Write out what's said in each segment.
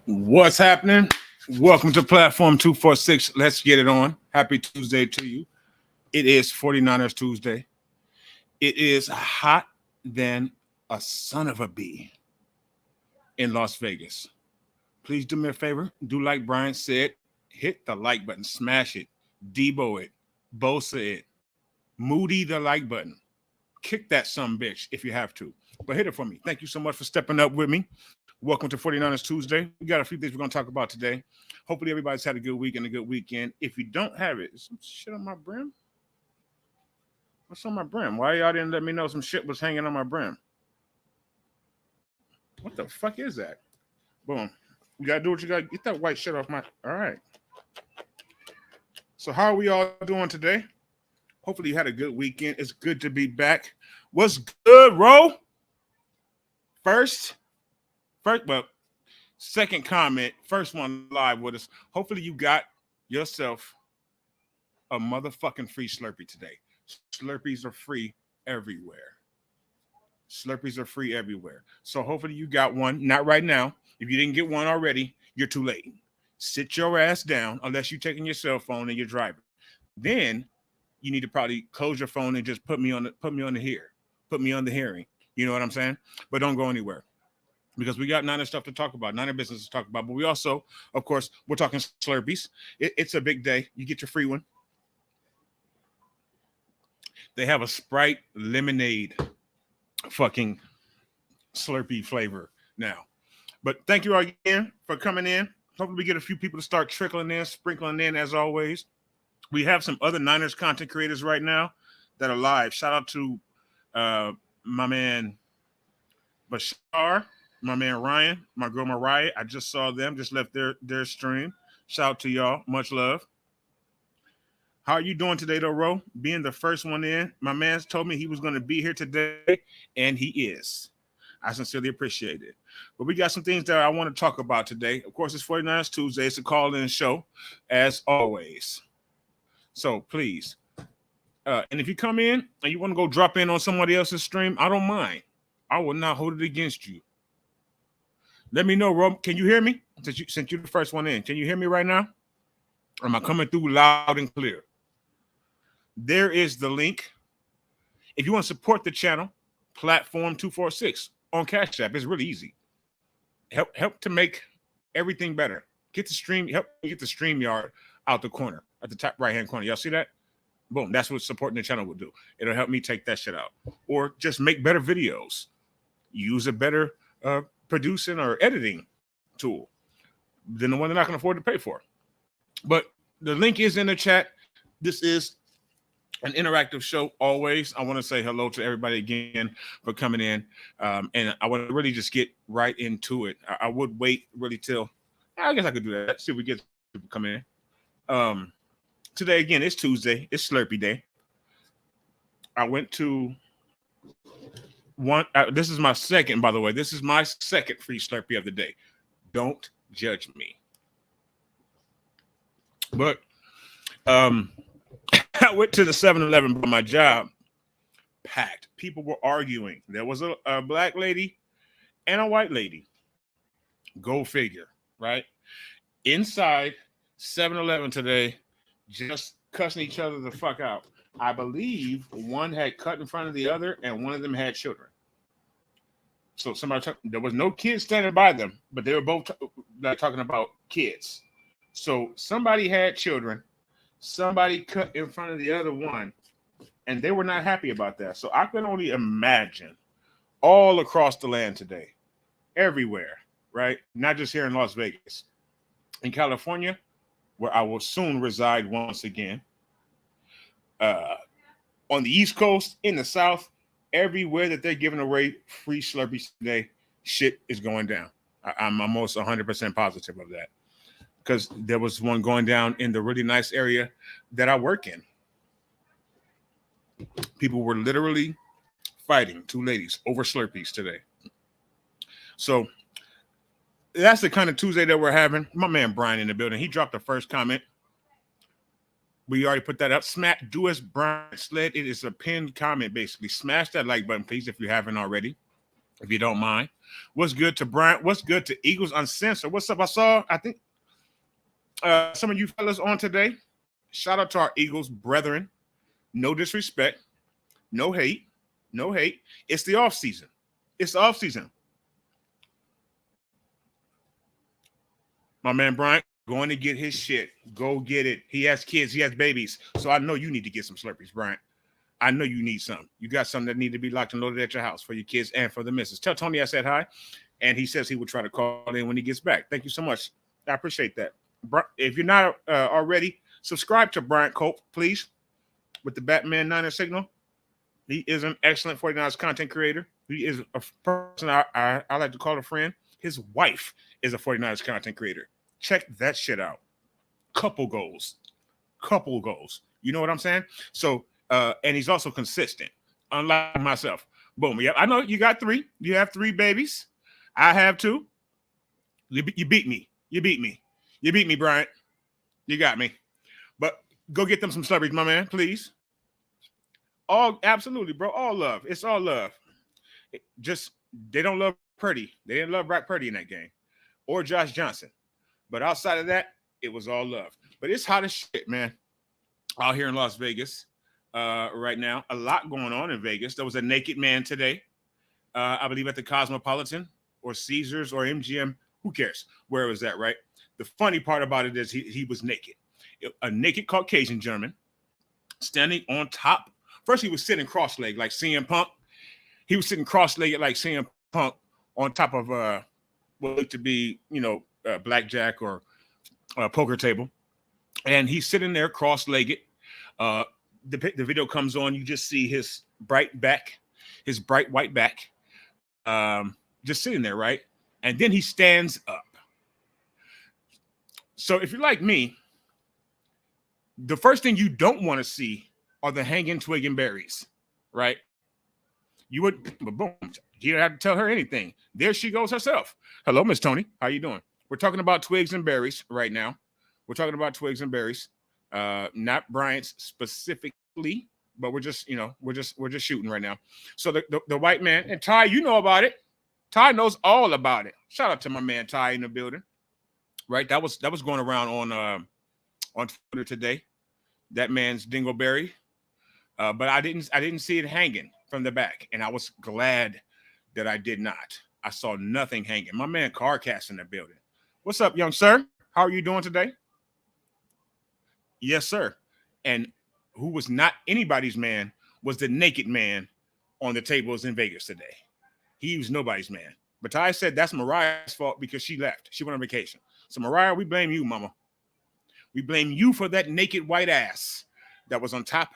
What's happening? Welcome to Platform 246. Let's get it on. Happy Tuesday to you. It is 49ers Tuesday. It is hot than a son of a bee in Las Vegas. Please do me a favor. Do like Brian said. Hit the like button. Smash it. Debo it. Bosa it. Moody the like button. Kick that some bitch if you have to. But hit it for me. Thank you so much for stepping up with me. Welcome to 49ers Tuesday. We got a few things we're going to talk about today. Hopefully, everybody's had a good week and a good weekend. If you don't have it, is some shit on my brim? What's on my brim? Why y'all didn't let me know some shit was hanging on my brim? What the fuck is that? Boom. You got to do what you got to get that white shit off my. All right. So, how are we all doing today? Hopefully, you had a good weekend. It's good to be back. What's good, Ro? First, well, second comment, first one live with us. Hopefully you got yourself a motherfucking free Slurpee today. Slurpees are free everywhere. Slurpees are free everywhere. So hopefully you got one. Not right now. If you didn't get one already, you're too late. Sit your ass down unless you're taking your cell phone and you're driving. Then you need to probably close your phone and just put me on the hearing. You know what I'm saying? But don't go anywhere. Because we got Niner stuff to talk about, Niner business to talk about. But we also, of course, we're talking Slurpees. It's a big day. You get your free one. They have a Sprite lemonade fucking Slurpee flavor now. But thank you all again for coming in. Hopefully we get a few people to start trickling in, sprinkling in as always. We have some other Niners content creators right now that are live. Shout out to my man Bashar, my man Ryan, my girl Mariah. I just saw them, just left their stream. Shout out to y'all. Much love. How are you doing today, though, Ro? Being the first one in. My man told me he was going to be here today, and he is. I sincerely appreciate it. But we got some things that I want to talk about today. Of course, it's 49ers Tuesday. It's a call-in show, as always. So, please. And if you come in and you want to go drop in on somebody else's stream, I don't mind. I will not hold it against you. Let me know, Ro. Can you hear me? Since you're the first one in. Can you hear me right now? Or am I coming through loud and clear? There is the link. If you want to support the channel, Platform 246 on Cash App. It's really easy. Help to make everything better. Help get the StreamYard out the corner, at the top right-hand corner. Y'all see that? Boom. That's what supporting the channel will do. It'll help me take that shit out. Or just make better videos. Use a better producing or editing tool than the one they're not going to afford to pay for. But the link is in the chat. This is an interactive show always. I want to say hello to everybody again for coming in. And I want to really just get right into it. I would wait really till, I guess I could do that. See if we get people coming in. Today, again, it's Tuesday. It's Slurpee Day. I went to one. This is my second, by the way. This is my second free Slurpee of the day. Don't judge me. But I went to the 7-Eleven by my job. Packed. People were arguing. There was a black lady and a white lady. Go figure, right? Inside 7-Eleven today, just cussing each other the fuck out. I believe one had cut in front of the other, and one of them had children. So there was no kids standing by them, but they were both talking about kids. So somebody had children, somebody cut in front of the other one, and they were not happy about that. So I can only imagine all across the land today, everywhere, right? Not just here in Las Vegas. In California, where I will soon reside once again. On the East Coast, in the South, everywhere that they're giving away free Slurpees today, shit is going down. I'm almost 100% positive of that. Because there was one going down in the really nice area that I work in. People were literally fighting, two ladies, over Slurpees today. So that's the kind of Tuesday that we're having. My man Brian in the building. He dropped the first comment. We already put that up. Do as Brian said. It is a pinned comment, basically. Smash that like button, please, if you haven't already. if you don't mind. What's good to Bryant? What's good to Eagles Uncensored? What's up? I think some of you fellas on today. Shout out to our Eagles brethren. No disrespect, no hate, no hate. It's the off season. It's the off season. My man Bryant going to get his shit. Go get it. He has kids. He has babies. So I know you need to get some Slurpees, Bryant. I know you need some. You got some that need to be locked and loaded at your house for your kids and for the missus. Tell Tony I said hi, and he says he will try to call in when he gets back. Thank you so much. I appreciate that. If you're not already, subscribe to Bryant Cope, please, with the Batman Niner signal. He is an excellent 49ers content creator. He is a person I like to call a friend. His wife is a 49ers content creator. Check that shit out. Couple goals. You know what I'm saying? So, and he's also consistent, unlike myself. Boom. Yeah, I know you got 3. You have 3 babies. I have 2. You beat me. You beat me, Bryant. You got me. But go get them some Slurpees, my man, please. All absolutely, bro. All love. It's all love. Just they don't love Purdy. They didn't love Brock Purdy in that game, or Josh Johnson. But outside of that, it was all love. But it's hot as shit, man. Out here in Las Vegas right now. A lot going on in Vegas. There was a naked man today, I believe at the Cosmopolitan or Caesars or MGM. Who cares? Where was that, right? The funny part about it is he was naked. A naked Caucasian gentleman standing on top. First, he was sitting cross-legged like CM Punk. He was sitting cross-legged like CM Punk on top of what looked to be, blackjack or poker table. And he's sitting there cross-legged. The video comes on. You just see his bright white back, just sitting there, right? And then he stands up. So if you're like me, the first thing you don't want to see are the hanging twig and berries, right? You would, but boom, you don't have to tell her anything. There she goes herself. Hello, Miss Tony. How you doing? We're talking about twigs and berries right now. We're talking about twigs and berries, not Bryant's specifically, but we're just shooting right now. So the white man and Ty, you know about it. Ty knows all about it. Shout out to my man Ty in the building. Right, that was going around on Twitter today. That man's dingleberry, but I didn't see it hanging from the back, and I was glad that I did not. I saw nothing hanging. My man Carcast in the building. What's up, young sir? How are you doing today? Yes, sir. And who was not anybody's man was the naked man on the tables in Vegas today. He was nobody's man. But Ty said that's Mariah's fault because she left. She went on vacation. So, Mariah, we blame you, mama. We blame you for that naked white ass that was on top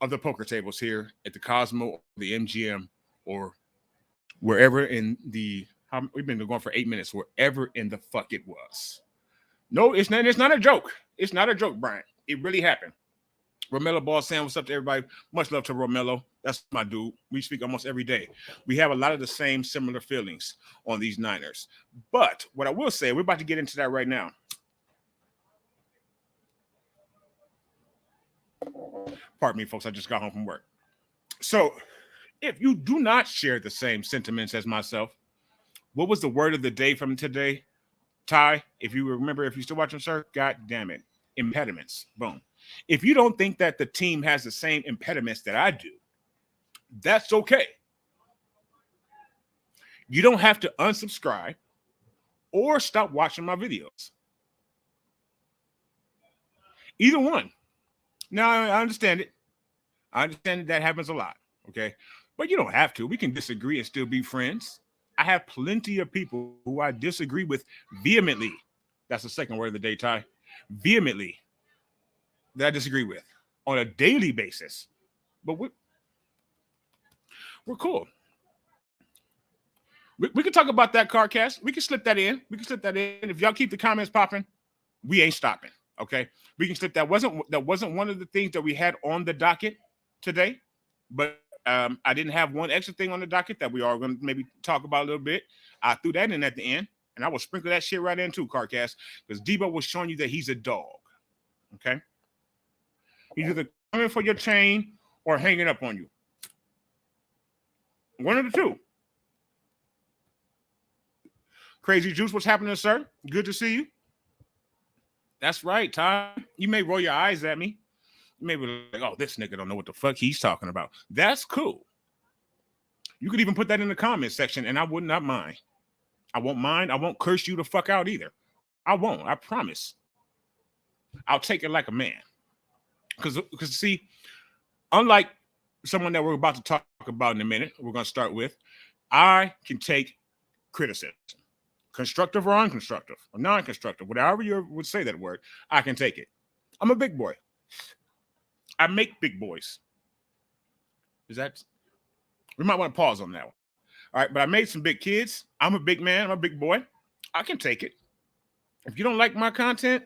of the poker tables here at the Cosmo, or the MGM, or wherever in the – we've been going for 8 minutes, wherever in the fuck it was. No, it's not a joke. It's not a joke, Brian. It really happened. Romello Ball saying what's up to everybody. Much love to Romello. That's my dude. We speak almost every day. We have a lot of the same similar feelings on these Niners. But what I will say, we're about to get into that right now. Pardon me, folks. I just got home from work. So if you do not share the same sentiments as myself, what was the word of the day from today? Ty, if you remember, if you're still watching, sir, God damn it. Impediments. Boom. If you don't think that the team has the same impediments that I do, that's okay. You don't have to unsubscribe or stop watching my videos. Either one. Now, I understand it. I understand that happens a lot, okay? But you don't have to. We can disagree and still be friends. I have plenty of people who I disagree with vehemently. That's the second word of the day, Ty. Vehemently. That I disagree with on a daily basis. But we're cool. We can talk about that CarCast. We can slip that in. If y'all keep the comments popping, we ain't stopping. Okay, we can slip that. That wasn't one of the things that we had on the docket today, but I didn't have one extra thing on the docket that we are going to maybe talk about a little bit. I threw that in at the end, and I will sprinkle that shit right in too, CarCast, because Debo was showing you that he's a dog. Okay, he's either coming for your chain or hanging up on you. One of the two. Crazy Juice, what's happening, sir? Good to see you. That's right, Ty. You may roll your eyes at me. You may be like, oh, this nigga don't know what the fuck he's talking about. That's cool. You could even put that in the comment section, and I would not mind. I won't mind. I won't curse you the fuck out either. I won't. I promise. I'll take it like a man. Because see, unlike someone that we're about to talk about in a minute, we're going to start with, I can take criticism. Constructive or unconstructive, or non-constructive, whatever you would say that word, I can take it. I'm a big boy. I make big boys. Is that? We might want to pause on that one. All right, but I made some big kids. I'm a big man. I'm a big boy. I can take it. If you don't like my content,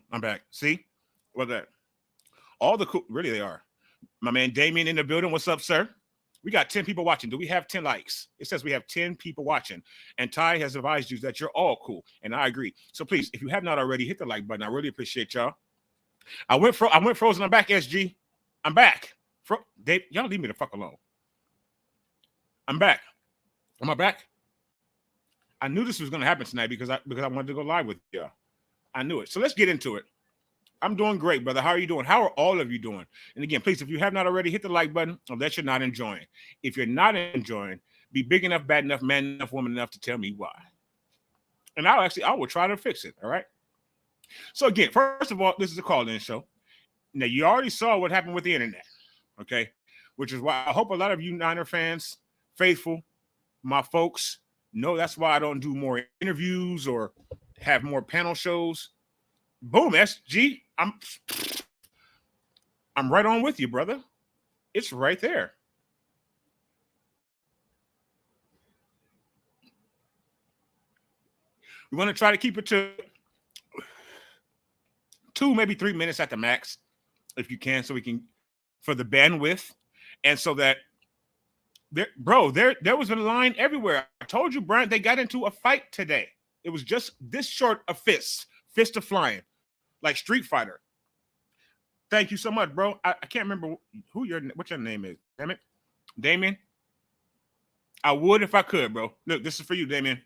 I'm back. See? What that? All the cool, really they are. My man Damien in the building. What's up, sir? We got 10 people watching. Do we have 10 likes? It says we have 10 people watching. And Ty has advised you that you're all cool. And I agree. So please, if you have not already, hit the like button. I really appreciate y'all. I went frozen. I'm back, SG. I'm back. Dave, y'all leave me the fuck alone. I'm back. Am I back? I knew this was going to happen tonight because I wanted to go live with y'all. I knew it. So let's get into it. I'm doing great, brother. How are you doing? How are all of you doing? And again, please, if you have not already, hit the like button unless you're not enjoying. If you're not enjoying, be big enough, bad enough, man enough, woman enough to tell me why. And I will try to fix it. All right. So again, first of all, this is a call-in show. Now, you already saw what happened with the internet. Okay. Which is why I hope a lot of you Niner fans, faithful, my folks, know that's why I don't do more interviews or have more panel shows. Boom, SG. I'm right on with you, brother. It's right there. We want to try to keep it to 2, maybe 3 minutes at the max, if you can, so we can, for the bandwidth, and so that there was a line everywhere. I told you, Brian, they got into a fight today. It was just this short of fist of flying, like Street Fighter. Thank you so much, bro. I can't remember what your name is. Damn it. Damien. I would if I could, bro. Look, this is for you, Damien.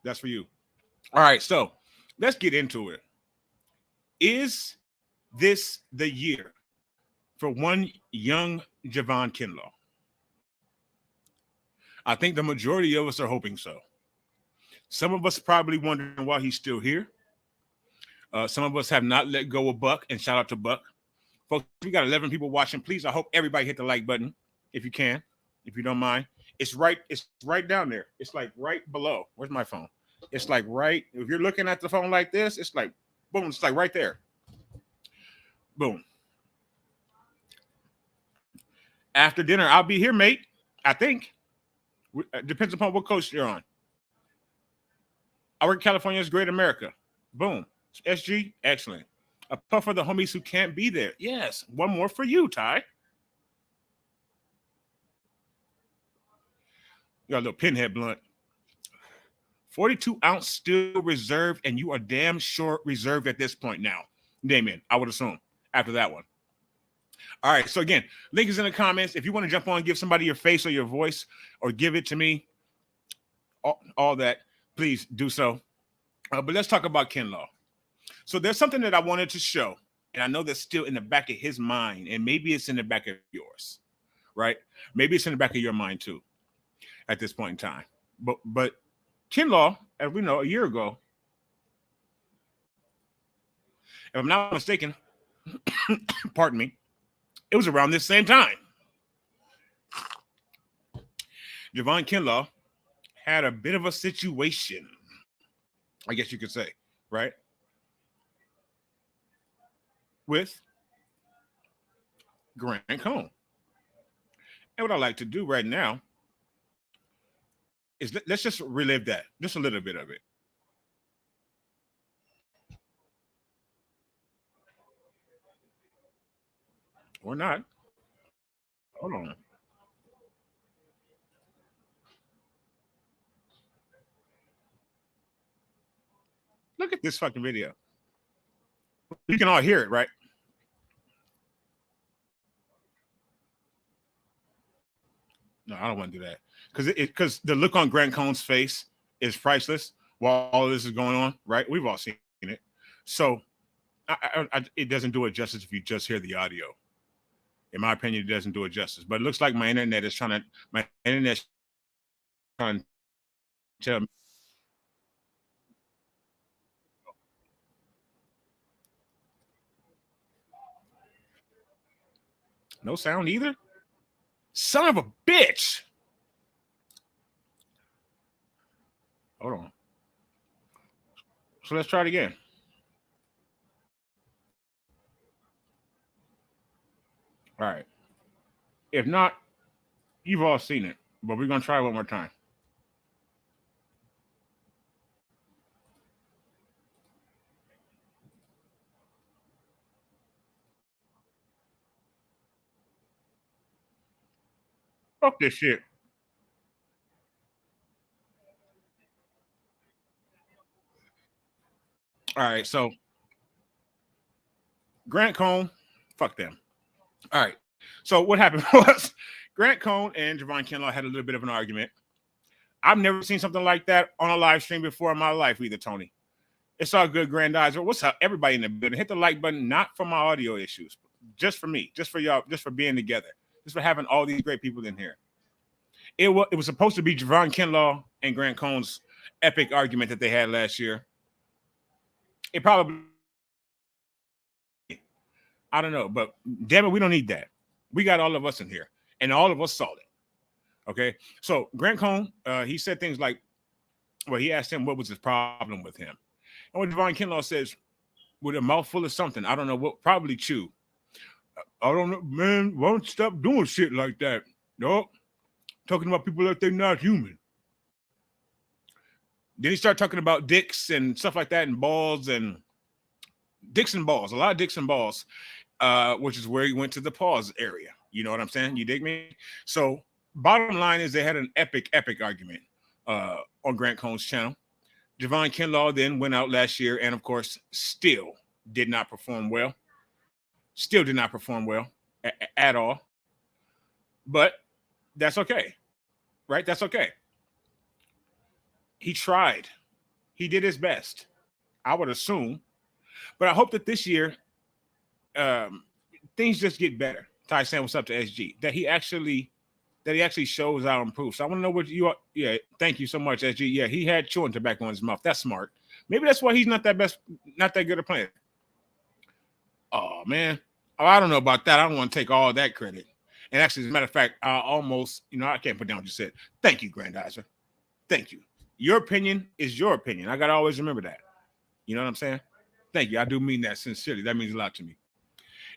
That's for you. All right, so let's get into it. Is this the year for one young Javon Kinlaw? I think the majority of us are hoping so. Some of us probably wondering why he's still here. Some of us have not let go of Buck, and shout out to Buck. Folks, we got 11 people watching. Please, I hope everybody hit the like button if you can, if you don't mind. It's right down there. It's like right below. Where's my phone? It's like right. If you're looking at the phone like this, it's like boom. It's like right there. Boom. After dinner, I'll be here, mate. I think. Depends upon what coast you're on. I work in California's Great America. Boom. SG, excellent. A puff for the homies who can't be there. Yes. One more for you, Ty. You got a little pinhead blunt. 42-ounce still reserved, and you are damn sure reserved at this point now. Damien, I would assume, after that one. All right, so again, link is in the comments. If you want to jump on, give somebody your face or your voice, or give it to me, all that, please do so. But let's talk about Kinlaw. So there's something that I wanted to show, and I know that's still in the back of his mind, and maybe it's in the back of yours, right? Maybe it's in the back of your mind too at this point in time. But Kinlaw, as we know, a year ago, if I'm not mistaken, pardon me, it was around this same time. Javon Kinlaw had a bit of a situation I guess you could say, right? With Grant Cohn. And what I like to do right now is let's just relive that, just a little bit of it. Or not. Hold on. Look at this fucking video. You can all hear it, right? No, I don't want to do that because the look on Grant Cohn's face is priceless while all this is going on, right? We've all seen it. So it doesn't do it justice if you just hear the audio. In my opinion, it doesn't do it justice. But it looks like my internet trying to tell me no sound either. Son of a bitch. Hold on. So let's try it again. All right. If not, you've all seen it, but we're gonna try one more time. Fuck this shit. All right. So Grant Cohn, fuck them. All right. So what happened was Grant Cohn and Javon Kinlaw had a little bit of an argument. I've never seen something like that on a live stream before in my life either, Tony. It's all good, Grandizer. What's up, everybody in the building? Hit the like button, not for my audio issues, just for me, just for y'all, just for being together, just for having all these great people in here. It was supposed to be Javon Kinlaw and Grant Cohn's epic argument that they had last year. It probably, I don't know, but damn it, we don't need that. We got all of us in here, and all of us saw it. Okay, so Grant Cohn, he said things like, well, he asked him what was his problem with him, and what Javon Kinlaw says, with a mouthful of something, I don't know what, probably chew. I don't know, man. Why don't you stop doing shit like that? Nope. Talking about people like they're not human. Then he started talking about dicks and stuff like that, and balls and dicks and balls, a lot of dicks and balls, which is where he went to the pause area. You know what I'm saying? You dig me? So, bottom line is they had an epic argument on Grant Cohn's channel. Javon Kinlaw then went out last year and, of course, still did not perform well. Still did not perform well at all. But that's okay, right? That's okay. He tried. He did his best, I would assume. But I hope that this year things just get better. Ty saying what's up to SG. That he actually shows out and proves. So I want to know what you are. Yeah, thank you so much, SG. Yeah, he had chewing tobacco in his mouth. That's smart. Maybe that's why he's not that good at playing. Oh man. Oh, I don't know about that. I don't want to take all that credit. And actually, as a matter of fact, I almost, I can't put down what you said. Thank you, Grandizer. Thank you. Your opinion is your opinion. I gotta always remember that. You know what I'm saying? Thank you. I do mean that sincerely. That means a lot to me.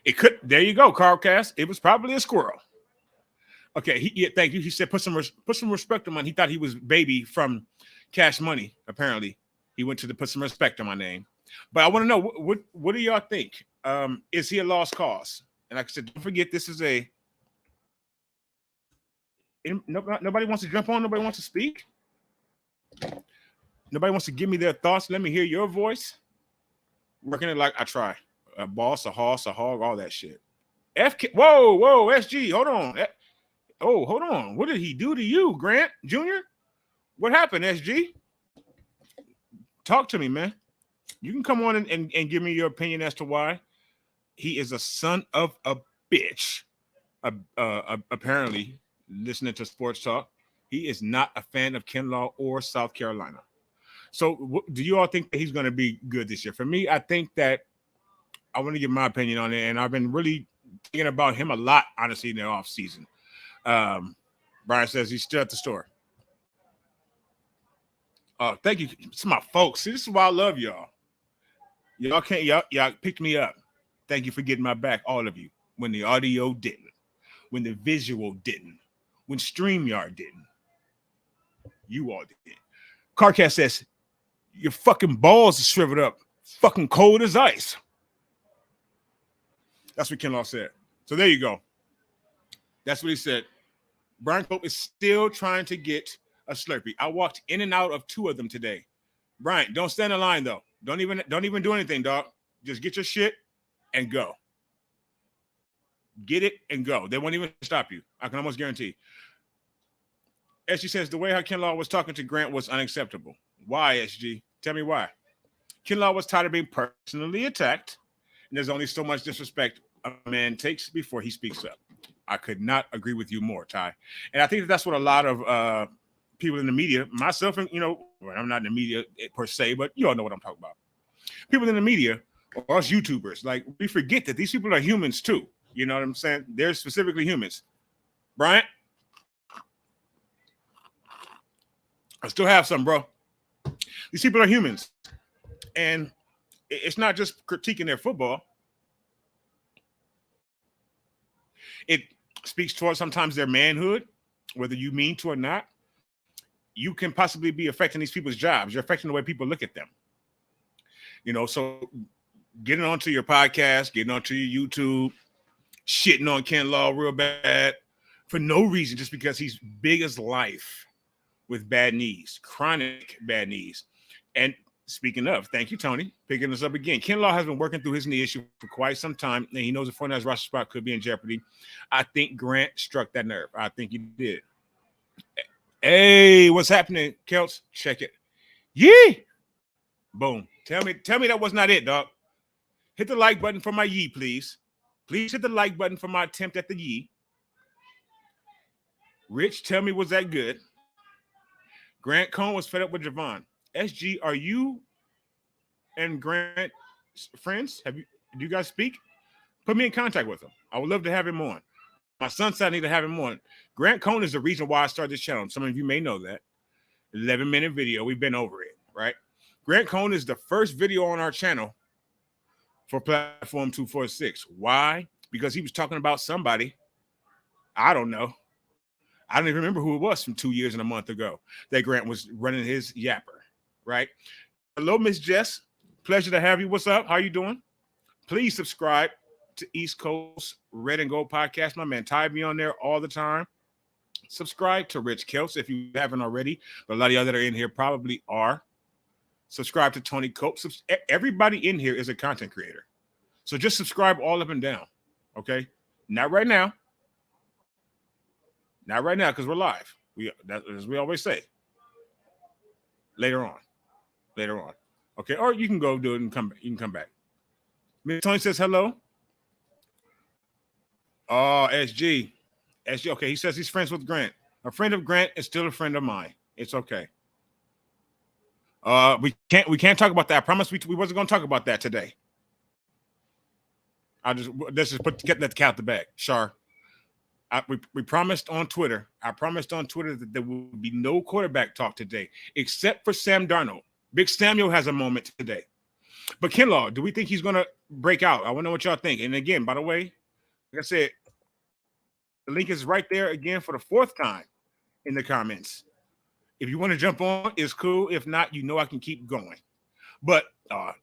It could. There you go, Carlcast. It was probably a squirrel. Okay. Yeah, thank you. He said put some respect on mine. He thought he was Baby from Cash Money. Apparently, he went to put some respect on my name. But I want to know what do y'all think? Is he a lost cause? And like I said, don't forget this is a. Nobody wants to jump on. Nobody wants to speak. Nobody wants to give me their thoughts. Let me hear your voice. Working it like I try. A boss, a horse, a hog, all that shit. Whoa, SG, hold on. Hold on. What did he do to you, Grant Jr.? What happened, SG? Talk to me, man. You can come on and give me your opinion as to why he is a son of a bitch. Apparently, listening to sports talk, he is not a fan of Kinlaw or South Carolina. So, do you all think that he's going to be good this year? For me, I think that I want to give my opinion on it, and I've been really thinking about him a lot, honestly, in the off season. Brian says he's still at the store. Thank you. It's my folks. See, this is why I love y'all. Y'all picked me up. Thank you for getting my back, all of you. When the audio didn't, when the visual didn't, when StreamYard didn't, you all did. Carcast says, your fucking balls are shriveled up, fucking cold as ice. That's what Kinlaw said. So there you go. That's what he said. Brian Cope is still trying to get a Slurpee. I walked in and out of 2 of them today. Brian, don't stand in line though. Don't even do anything, dog. Just get your shit and go. Get it and go. They won't even stop you. I can almost guarantee. SG says the way how Kinlaw was talking to Grant was unacceptable. Why, SG? Tell me why. Kinlaw was tired of being personally attacked, and there's only so much disrespect a man takes before he speaks up. I could not agree with you more, Ty. And I think that's what a lot of people in the media, myself, and well, I'm not in the media per se, but you all know what I'm talking about. People in the media or us YouTubers, like we forget that these people are humans too. You know what I'm saying? They're specifically humans. Bryant, I still have some, bro. These people are humans. And it's not just critiquing their football. It speaks towards sometimes their manhood, whether you mean to or not. You can possibly be affecting these people's jobs. You're affecting the way people look at them. So getting onto your podcast, getting onto your YouTube, shitting on Kinlaw real bad for no reason, just because he's big as life with bad knees, chronic bad knees. And speaking of, thank you, Tony, picking us up again. Kinlaw has been working through his knee issue for quite some time, and he knows the 49ers roster spot could be in jeopardy. I think Grant struck that nerve. I think he did. Hey, what's happening, Kelts? Check it. Yee! Boom. Tell me that was not it, dog. Hit the like button for my yee, please. Please hit the like button for my attempt at the yee. Rich, tell me, was that good? Grant Cohn was fed up with Javon. SG, are you and Grant friends? Do you guys speak? Put me in contact with him. I would love to have him on. My son said I need to have him on. Grant Cohn is the reason why I started this channel. Some of you may know that. 11-minute video. We've been over it, right? Grant Cohn is the first video on our channel for Platform 246. Why? Because he was talking about somebody. I don't know. I don't even remember who it was from 2 years and a month ago that Grant was running his yapper, right? Hello, Miss Jess. Pleasure to have you. What's up? How you doing? Please subscribe to East Coast Red and Gold Podcast. My man Ty be on there all the time. Subscribe to Rich Kelts if you haven't already, but a lot of y'all that are in here probably are. Subscribe to Tony Cope. Everybody in here is a content creator. So just subscribe all up and down, okay? Not right now. Not right now because we're live. As we always say. Later on. Okay, or you can go do it and come back. You can come back. Tony says hello. Oh, SG. Okay, he says he's friends with Grant. A friend of Grant is still a friend of mine. It's okay. We can't talk about that. I promise we wasn't going to talk about that today. Let's just get that cat out the bag. Shar. We promised on Twitter. I promised on Twitter that there would be no quarterback talk today, except for Sam Darnold. Big Samuel has a moment today. But Kinlaw, do we think he's going to break out? I want to know what y'all think. And again, by the way, like I said, the link is right there again for the 4th time in the comments. If you want to jump on, it's cool. If not, I can keep going. But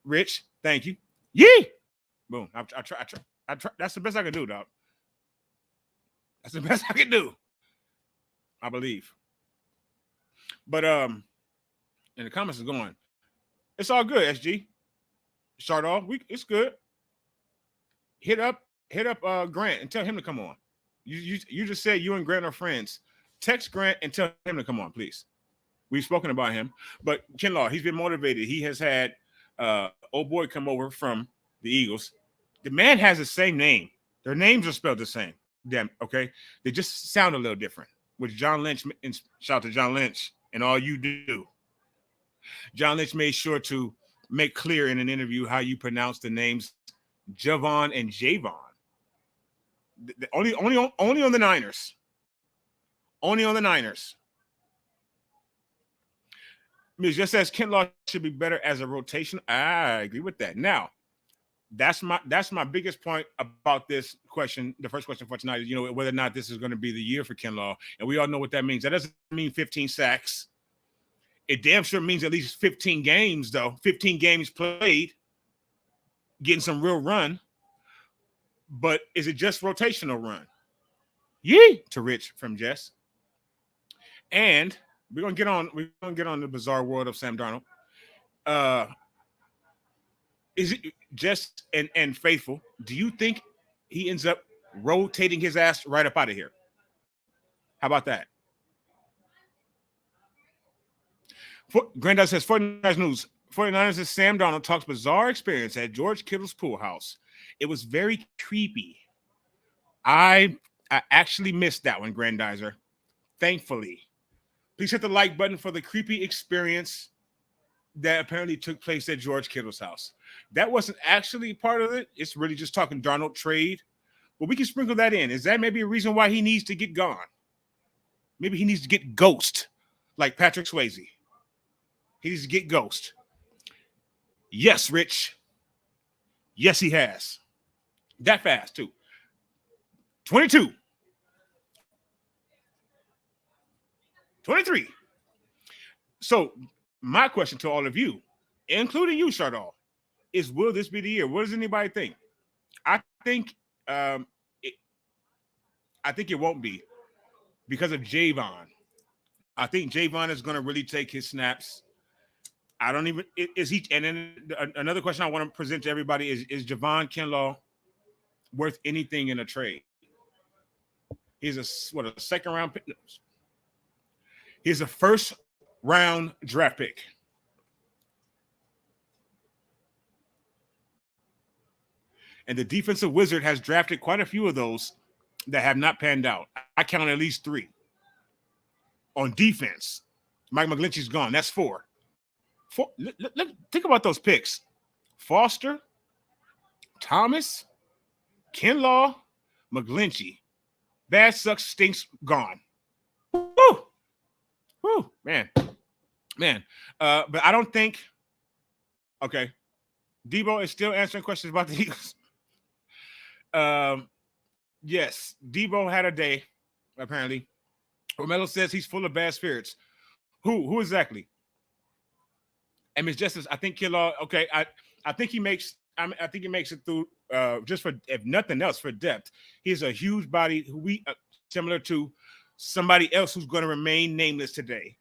Rich, thank you. Yee! Boom. I try. That's the best I can do, dog. That's the best I can do. I believe. But and the comments is going. It's all good, SG. Start off. It's good. Hit up Grant and tell him to come on. You just said you and Grant are friends. Text Grant and tell him to come on, please. We've spoken about him. But Kinlaw, he's been motivated. He has had old boy come over from the Eagles. The man has the same name. Their names are spelled the same. Them, okay? They just sound a little different. Which John Lynch, and shout out to John Lynch and all you do. John Lynch made sure to make clear in an interview how you pronounce the names Javon and Javon. Only on the Niners. Only on the Niners. Ms. just says Kinlaw should be better as a rotation. I agree with that. Now, that's my biggest point about this question. The first question for tonight is, whether or not this is going to be the year for Kinlaw, and we all know what that means. That doesn't mean 15 sacks. It damn sure means at least 15 games, though. 15 games played, getting some real run. But is it just rotational run? Yee to Rich from Jess. And we're gonna get on the bizarre world of Sam Darnold. Is it just and faithful? Do you think he ends up rotating his ass right up out of here? How about that? Granddad says 49ers news. 49ers says Sam Darnold talks bizarre experience at George Kittle's pool house. It was very creepy. I actually missed that one, Grandizer. Thankfully. Please hit the like button for the creepy experience that apparently took place at George Kittle's house. That wasn't actually part of it. It's really just talking Darnold trade. But we can sprinkle that in. Is that maybe a reason why he needs to get gone? Maybe he needs to get ghost, like Patrick Swayze. He needs to get ghost. Yes, Rich. Yes, he has. That fast, too. 22. 23. So my question to all of you, including you, Shardall, is will this be the year? What does anybody think? I think it won't be because of Javon. I think Javon is going to really take his snaps. I don't even is he. And then another question I want to present to everybody is Javon Kinlaw worth anything in a trade? He's a second round pick. He's a first round draft pick. And the defensive wizard has drafted quite a few of those that have not panned out. I count at least 3. On defense, Mike McGlinchey's gone. That's 4. Think about those picks. Foster, Thomas, Kinlaw, McGlinchey. Bad sucks, stinks, gone. Woo! Woo, man. But I don't think. Okay, Debo is still answering questions about the Eagles. Yes, Debo had a day. Apparently, Romelo says he's full of bad spirits. Who exactly? And Miss Justice, I think Kinlaw. Okay, I think he makes. I think he makes it through. Just for, if nothing else, for depth. He's a huge body. Who we similar to somebody else who's going to remain nameless today.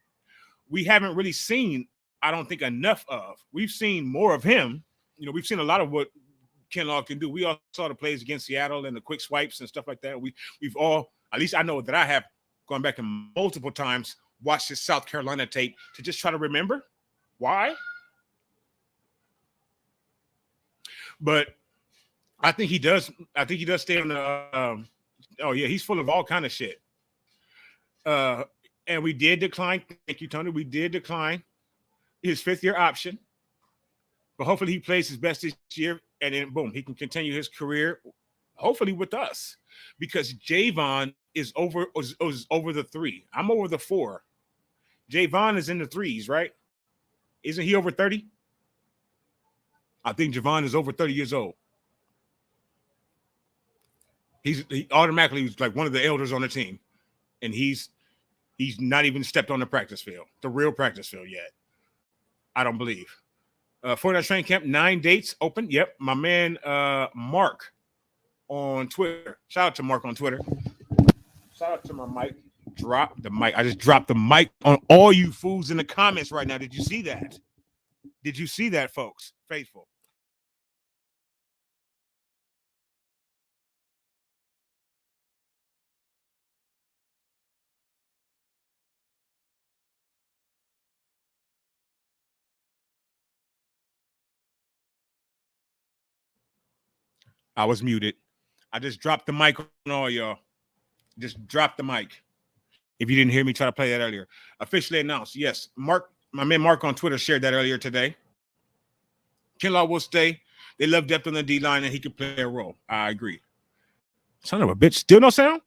We haven't really seen, I don't think, enough of. We've seen more of him. We've seen a lot of what Kinlaw can do. We all saw the plays against Seattle and the quick swipes and stuff like that. We've all, at least I know that I have, gone back and multiple times, watched his South Carolina tape to just try to remember why. But I think he does. I think he does stay on the. He's full of all kind of shit. And we did decline. Thank you, Tony. We did decline his 5th-year option, but hopefully he plays his best this year, and then boom, he can continue his career, hopefully with us, because Javon is over the 3. I'm over the 4. Javon is in the 3s, right? Isn't he over 30? I think Javon is over 30 years old. He automatically was like one of the elders on the team, and he's not even stepped on the practice field, the real practice field yet. I don't believe. 49ers training camp, 9 dates open. Yep, my man Mark on Twitter. Shout out to Mark on Twitter. Shout out to my mic. Drop the mic. I just dropped the mic on all you fools in the comments right now. Did you see that? Did you see that, folks? Faithful. I was muted. I just dropped the mic on all y'all. Just dropped the mic. If you didn't hear me try to play that earlier. Officially announced. Yes, Mark, my man Mark on Twitter shared that earlier today. Kinlaw will stay. They love depth on the D-line, and he can play a role. I agree. Son of a bitch. Still no sound?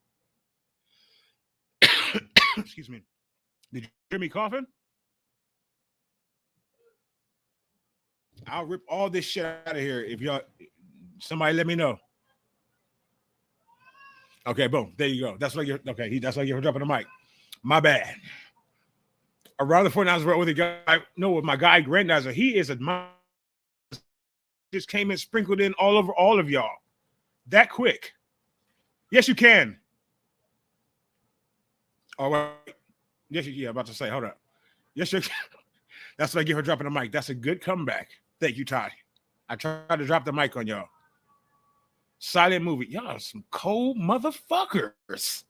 Excuse me. Did you hear me coughing? I'll rip all this shit out of here if y'all. Somebody let me know. Okay, boom. There you go. That's like you're okay. That's like you're dropping the mic. My bad. Around the 49ers with a guy. No, with my guy Grandizer. He is a just came and sprinkled in all over all of y'all. That quick. Yes, you can. Oh, wait. Yes, you. Yeah, about to say. Hold up. Yes, you can. That's what I give her dropping the mic. That's a good comeback. Thank you, Ty. I tried to drop the mic on y'all. Silent movie. Y'all are some cold motherfuckers.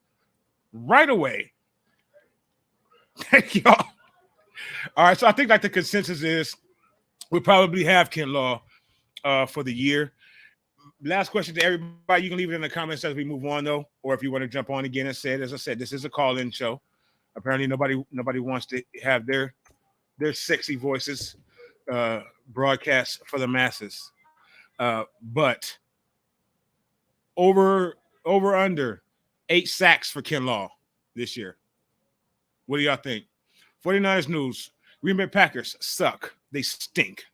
Right away. Thank y'all. All right, so I think like the consensus is we probably have Kinlaw for the year. Last question to everybody. You can leave it in the comments as we move on, though, or if you want to jump on again and say it. As I said, this is a call-in show. Apparently, nobody wants to have their sexy voices broadcast for the masses. But over under 8 sacks for Kinlaw this year. What do y'all think? 49ers news. Green Bay Packers suck. They stink.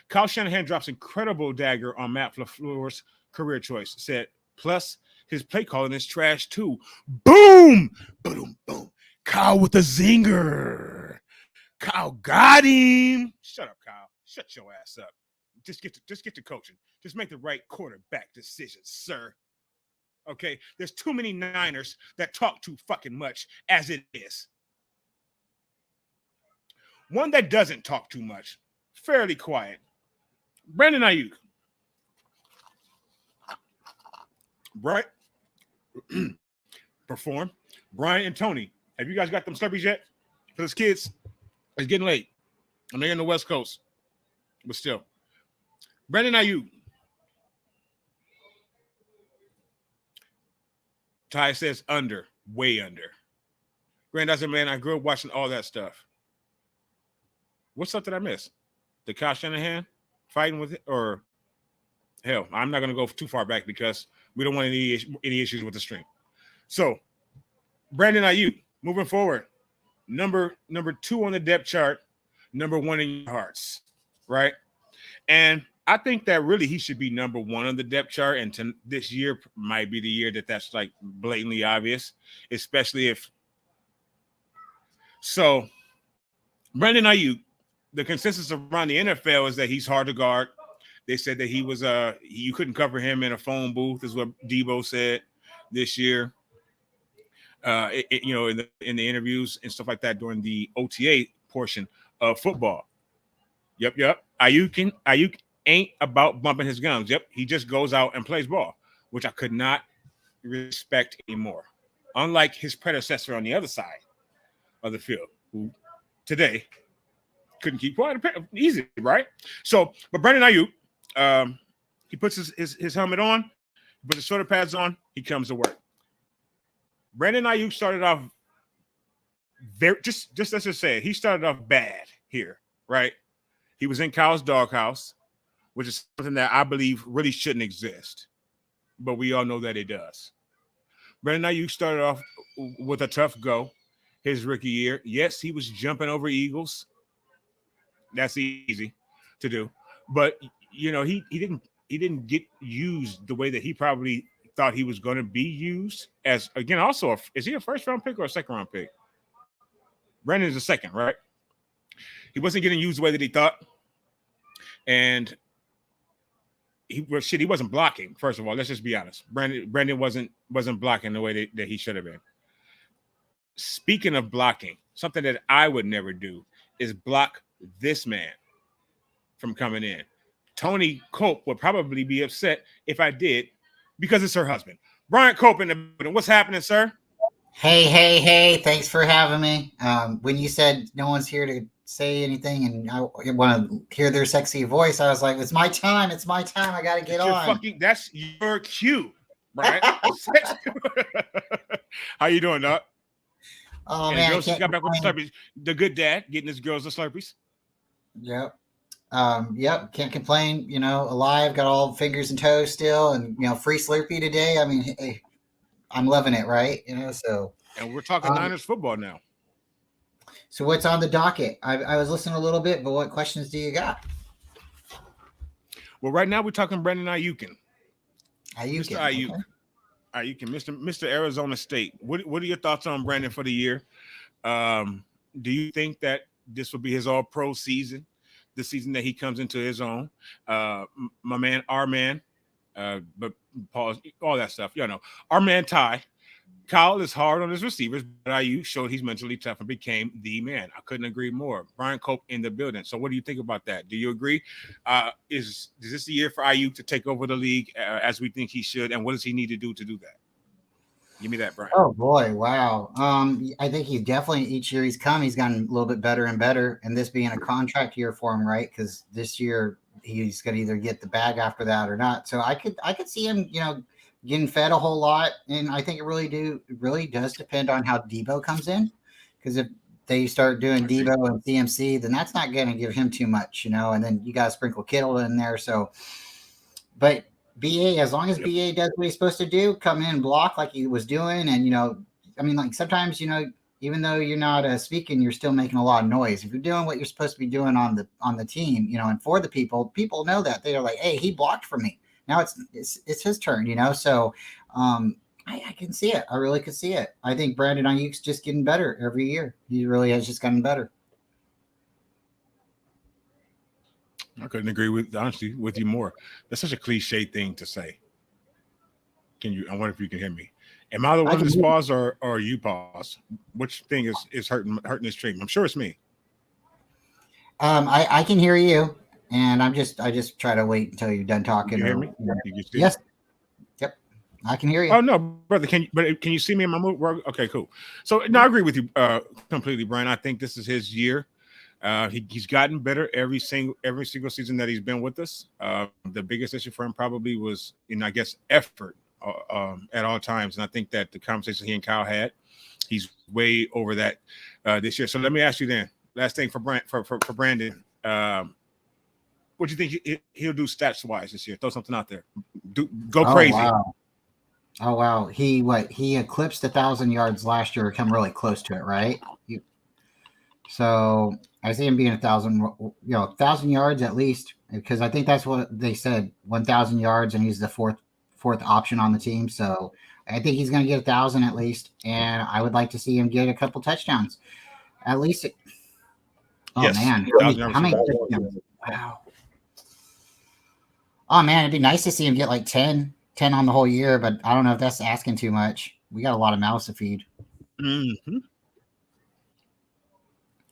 Kyle Shanahan drops incredible dagger on Matt LaFleur's career choice. Said, plus his play calling is trash too. Boom! Boom, boom. Kyle with a zinger. Kyle got him. Shut up, Kyle. Shut your ass up. Just get to coaching. Just make the right quarterback decisions, sir. Okay? There's too many Niners that talk too fucking much as it is. One that doesn't talk too much, fairly quiet. Brandon Aiyuk. Right? Perform. Brian and Tony. Have you guys got them Slurpees yet? For those kids, it's getting late. And they're in the West Coast. But still. Brandon Aiyuk. Ty says under. Way under. Grandizer, man, I grew up watching all that stuff. What's stuff that I missed? The Kyle Shanahan fighting with it? Or hell, I'm not going to go too far back because we don't want any issues with the stream. So, Brandon Aiyuk, moving forward, number 2 on the depth chart, number 1 in your hearts, right? And I think that really he should be number 1 on the depth chart, and this year might be the year that's like blatantly obvious, especially if. So, Brandon Aiyuk, the consensus around the NFL is that he's hard to guard. They said that he was you couldn't cover him in a phone booth, is what Debo said this year. In the interviews and stuff like that during the OTA portion of football. Yep. Aiyuk ain't about bumping his gums. Yep, he just goes out and plays ball, which I could not respect anymore. Unlike his predecessor on the other side of the field, who today couldn't keep quiet. Easy, right? So, but Brandon Aiyuk, he puts his helmet on, he puts his shoulder pads on, he comes to work. Brandon Aiyuk started off just let's just say it, he started off bad here, right? He was in Kyle's doghouse, which is something that I believe really shouldn't exist, but we all know that it does. Brandon Aiyuk started off with a tough go his rookie year. Yes, he was jumping over Eagles. That's easy to do, but he didn't get used the way that he probably thought he was going to be used. As again, also, is he a first round pick or a second round pick? Brandon is a second, right? He wasn't getting used the way that he thought, and he wasn't blocking. First of all, let's just be honest. Brandon wasn't blocking the way that he should have been. Speaking of blocking, something that I would never do is block this man from coming in. Tony Cope would probably be upset if I did because it's her husband. Brian Cope in the building. What's happening, sir? Hey. Thanks for having me. When you said no one's here to say anything and I want to hear their sexy voice, I was like, it's my time. I got to get on. That's your cue, Brian. How you doing, Doc? Oh, man. Girls just got back with the Slurpees. The good dad getting his girls the Slurpees. Yep. Can't complain. Alive, got all fingers and toes still, and free Slurpee today. I mean, hey, I'm loving it, right? So. And we're talking Niners football now. So what's on the docket? I was listening a little bit, but what questions do you got? Well, right now we're talking Brandon Aiyuk, Aiyuk. Mr. Aiyuk, Okay. Aiyuk, Mr. Arizona State. What are your thoughts on Brandon for the year? Um, do you think that this will be his All Pro season, the season that he comes into his own? My man, our man, but pause, all that stuff. You know, our man Ty. Kyle is hard on his receivers, but IU showed he's mentally tough and became the man. I couldn't agree more. Brian Cope in the building. So, what do you think about that? Do you agree? Is this the year for IU to take over the league as we think he should? And what does he need to do that? Give me that, Brian. Oh boy, wow. I think he's definitely each year he's come, he's gotten a little bit better and better. And this being a contract year for him, right? Because this year he's gonna either get the bag after that or not. So I could see him, getting fed a whole lot. And I think it really does depend on how Debo comes in. Because if they start doing Debo and CMC, then that's not gonna give him too much, and then you gotta sprinkle Kittle in there. So but BA, as long as BA does what he's supposed to do, come in, block like he was doing, and I mean, like sometimes even though you're not speaking, you're still making a lot of noise. If you're doing what you're supposed to be doing on the team, and for the people know that they are like, hey, he blocked for me. Now it's his turn, So I can see it. I really could see it. I think Brandon Aiyuk's just getting better every year. He really has just gotten better. I couldn't agree with you more. That's such a cliche thing to say. I wonder if you can hear me. Am I the one that's paused or you pause? Which thing is hurting this stream? I'm sure it's me. I can hear you, and I just try to wait until you're done talking. You hear me? Yes. Yep. I can hear you. Oh no, brother. Can you see me in my move? Okay, cool. So no, I agree with you completely, Brian. I think this is his year. He's gotten better every single season that he's been with us. The biggest issue for him probably was, I guess, effort at all times. And I think that the conversation he and Kyle had, he's way over that this year. So let me ask you then, last thing for Brandon, what do you think he'll do stats wise this year? Throw something out there. Go crazy. Wow. Oh wow. He eclipsed 1,000 yards last year, come really close to it, right? So I see him being 1,000 yards at least, because I think that's what they said, 1,000 yards, and he's the fourth option on the team. So I think he's going to get 1,000 at least, and I would like to see him get a couple touchdowns, at least. Oh yes. Man, how many touchdowns? Wow. Oh man, it'd be nice to see him get like 10 on the whole year, but I don't know if that's asking too much. We got a lot of mouths to feed. Mm-hmm.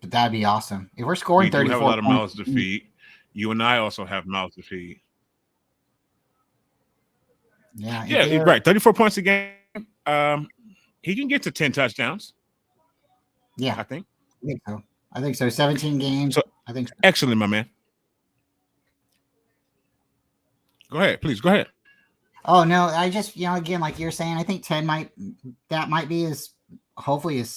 But that'd be awesome. If we're scoring 34 points. We have a lot of mouths to feed. You and I also have mouths to feed. Yeah, right. 34 points a game. He can get to 10 touchdowns. Yeah. I think so. 17 games. So, I think so. Excellent, my man. Go ahead, please. Go ahead. Oh no, I just again, like you're saying, I think 10 might be his, hopefully his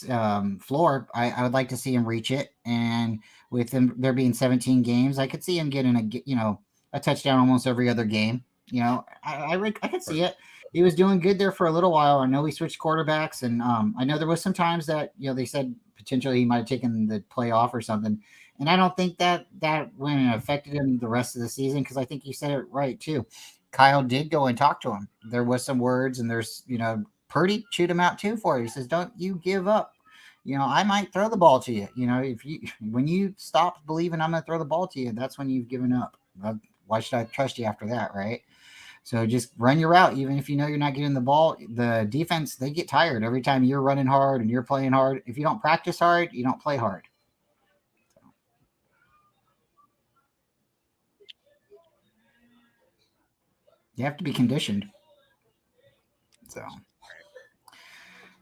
floor. I would like to see him reach it, and with him there being 17 games, I could see him getting a touchdown almost every other game. I could see it. He was doing good there for a little while. I know we switched quarterbacks, and I know there was some times that they said potentially he might have taken the play off or something, and I don't think that went and affected him the rest of the season, because I think you said it right too. Kyle did go and talk to him. There was some words, and there's Purdy chewed him out too for it. He says, "Don't you give up. I might throw the ball to you. When you stop believing I'm going to throw the ball to you, that's when you've given up. Why should I trust you after that, right? So just run your route, even if you're not getting the ball. The defense, they get tired every time you're running hard and you're playing hard. If you don't practice hard, you don't play hard." You have to be conditioned. So,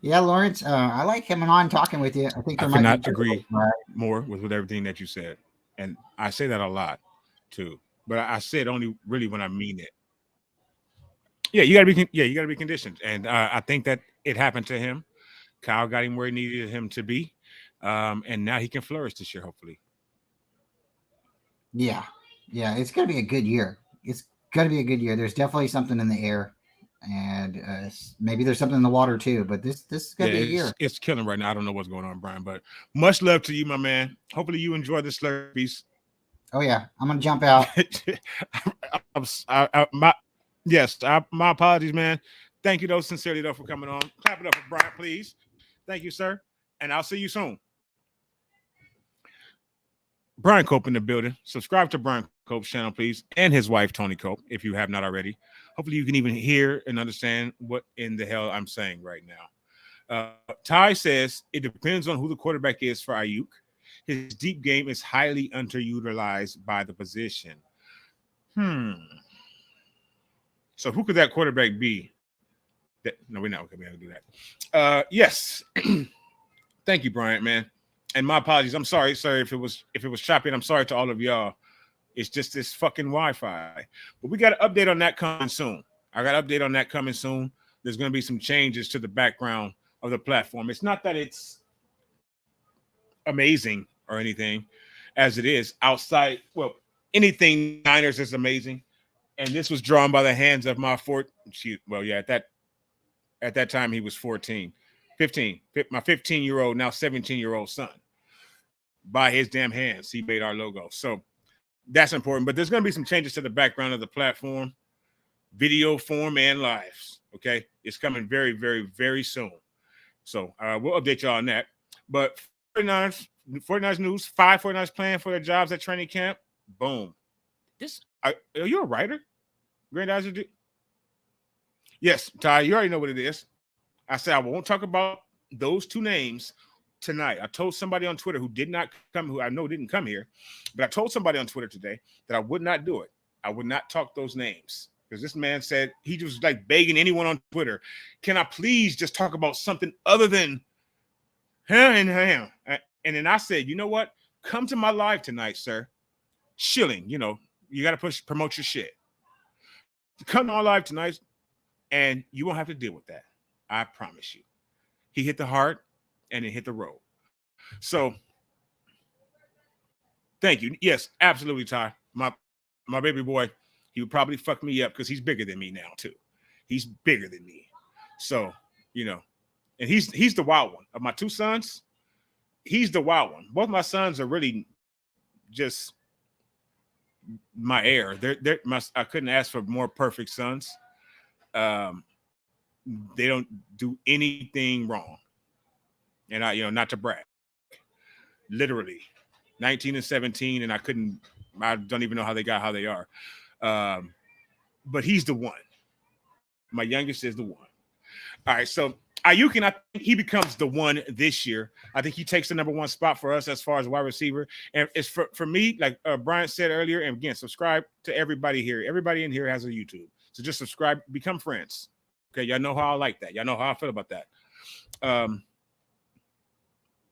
yeah, Lawrence, I like coming on talking with you. I think I cannot agree more with everything that you said, and I say that a lot too. But I say it only really when I mean it. Yeah, you gotta be conditioned, and I think that it happened to him. Kyle got him where he needed him to be, and now he can flourish this year, hopefully. Yeah, it's gonna be a good year. There's definitely something in the air, and maybe there's something in the water too. But this is gonna be a year. It's killing right now. I don't know what's going on, Brian, but much love to you, my man. Hopefully you enjoy the Slurpees. Oh yeah, I'm gonna jump out. My apologies, man. Thank you, though, sincerely, though, for coming on. Clap it up for Brian, please. Thank you, sir. And I'll see you soon. Brian Cope in the building. Subscribe to Brian Cope's channel, please, and his wife, Tony Cope, if you have not already. Hopefully, you can even hear and understand what in the hell I'm saying right now. Ty says it depends on who the quarterback is for Aiyuk. His deep game is highly underutilized by the position. So who could that quarterback be? No, we're not okay. We have to do that. Yes. Thank you, Bryant, man. And my apologies. I'm sorry, sir, if it was choppy. And I'm sorry to all of y'all. It's just this fucking Wi-Fi. But we got an update on that coming soon. I got an update on that coming soon. There's going to be some changes to the background of the platform. It's not that it's amazing or anything, as it is outside. Well, anything Niners is amazing. And this was drawn by the hands of my at that time he was 15, my 15-year-old, now 17-year-old son. By his damn hands, he made our logo. So that's important. But there's going to be some changes to the background of the platform, video form and lives. Okay, it's coming very, very, very soon. So we'll update y'all on that. But 49ers news, 5 49ers playing for their jobs at training camp. Boom. Are you a writer? Grandizer? Yes, Ty, you already know what it is. I said I won't talk about those two names tonight. I told somebody on Twitter who did not come, who I know didn't come here, but I told somebody on Twitter today that I would not do it. I would not talk those names because this man said he was like begging anyone on Twitter, can I please just talk about something other than him and him? And then I said, you know what? Come to my live tonight, sir. Shilling, you got to promote your shit. Come on live tonight, and you won't have to deal with that. I promise you. He hit the heart, and it hit the road. So, thank you. Yes, absolutely, Ty. My baby boy, he would probably fuck me up because he's bigger than me now, too. He's bigger than me. So, and he's the wild one. Of my two sons, he's the wild one. Both my sons are really just my heir. I couldn't ask for more perfect sons. They don't do anything wrong. And I, not to brag, literally 19 and 17. And I don't even know how they got how they are. But he's the one. My youngest is the one. All right. So Aiyuk, I think he becomes the one this year. I think he takes the number one spot for us as far as wide receiver. And it's for me, like Brian said earlier, and again, subscribe to everybody here. Everybody in here has a YouTube. So just subscribe, become friends. Okay, y'all know how I like that. Y'all know how I feel about that.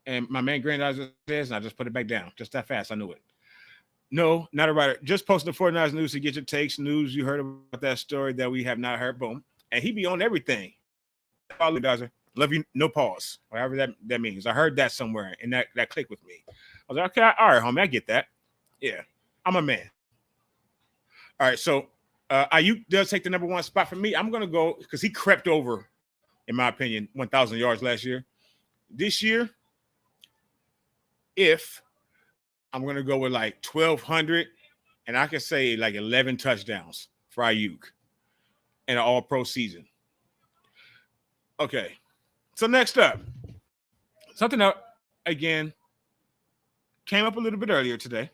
And my man Grandizer says, and I just put it back down. Just that fast, I knew it. No, not a writer. Just posting the 49ers news to get your takes. News you heard about that story that we have not heard. Boom. And he be on everything. Love you, no pause. Whatever that means. I heard that somewhere, and that clicked with me. I was like, okay, all right, homie, I get that. Yeah, I'm a man. All right, so Aiyuk does take the number one spot for me. I'm going to go because he crept over, in my opinion, 1,000 yards last year. This year, if I'm going to go with like 1,200, and I can say like 11 touchdowns for Aiyuk in an all-pro season. Okay, so next up, something that, again, came up a little bit earlier today,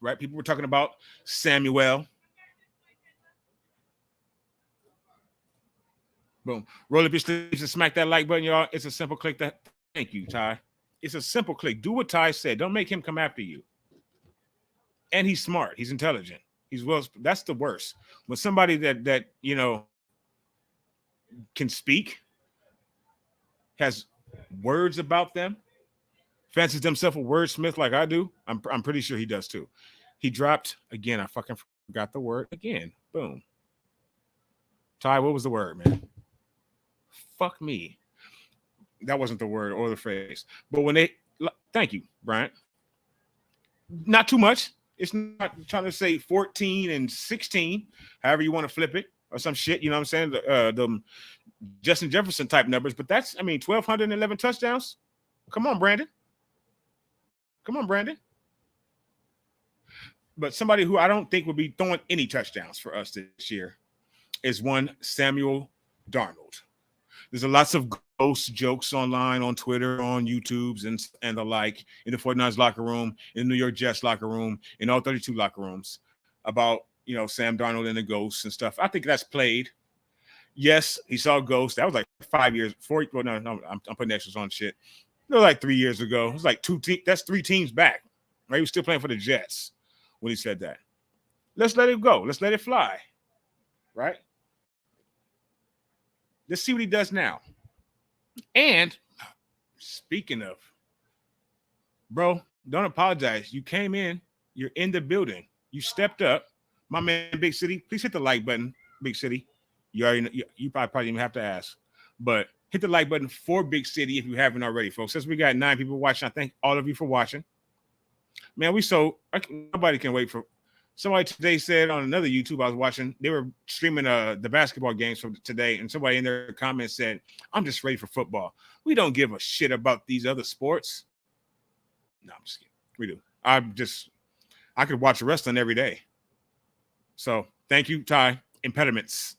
right? People were talking about Samuel. Boom. Roll up your sleeves and smack that like button, y'all. It's a simple click. Thank you, Ty. It's a simple click. Do what Ty said. Don't make him come after you. And he's smart. He's intelligent. He's well. That's the worst. When somebody that can speak, has words about them, fancies himself a wordsmith like I do. I'm pretty sure he does too. He dropped again. I fucking forgot the word again. Boom. Ty, what was the word, man? Fuck me. That wasn't the word or the phrase. But thank you, Bryant. Not too much. It's not trying to say 14 and 16, however you want to flip it or some shit. You know what I'm saying? The Justin Jefferson type numbers. But that's, 1,211 touchdowns. Come on, Brandon. But somebody who I don't think will be throwing any touchdowns for us this year is one Samuel Darnold. There's lots of ghost jokes online, on Twitter, on YouTubes, and the like, in the 49ers locker room, in the New York Jets locker room, in all 32 locker rooms about, Sam Darnold and the ghosts and stuff. I think that's played. Yes, he saw ghosts. That was like 5 years, four. Well, no, I'm putting extras on shit. It was like 3 years ago. It was like that's 3 teams back. Right? He was still playing for the Jets when he said that. Let's let it go. Let's let it fly. Right? Let's see what he does now. And speaking of, bro, don't apologize. You came in. You're in the building. You stepped up. My man, Big City, please hit the like button, Big City. You already know, you probably didn't even have to ask. But hit the like button for Big City if you haven't already, folks. Since we got 9 people watching, I thank all of you for watching. Man, nobody can wait for. Somebody today said on another YouTube I was watching, they were streaming the basketball games from today, and somebody in their comments said, "I'm just ready for football. We don't give a shit about these other sports." No, I'm just kidding. We do. I could watch wrestling every day. So thank you, Ty. Impediments.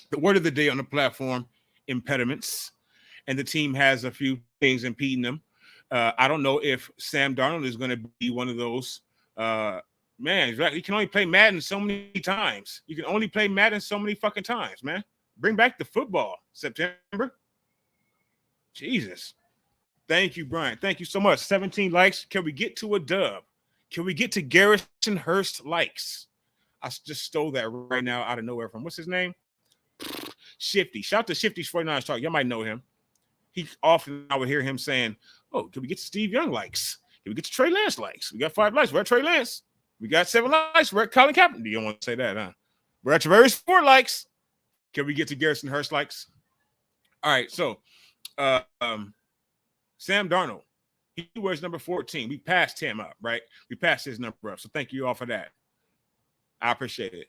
The word of the day on the platform, impediments. And the team has a few things impeding them. I don't know if Sam Darnold is going to be one of those. Man, you can only play Madden so many times. You can only play Madden so many fucking times, man. Bring back the football, September. Jesus. Thank you, Brian. Thank you so much. 17 likes. Can we get to a dub? Can we get to Garrison Hurst likes? I just stole that right now out of nowhere from, what's his name? Shifty. Shout out to Shifty's 49ers Talk. Y'all might know him. I would hear him saying, "Oh, can we get to Steve Young likes? Can we get to Trey Lance likes? We got 5 likes. We're at Trey Lance. We got 7 likes. We're at Colin Kaepernick." You don't want to say that, huh? We're at Tavares 4 likes. Can we get to Garrison Hurst likes? All right, so Sam Darnold, he wears number 14. We passed him up, right? We passed his number up. So thank you all for that. I appreciate it.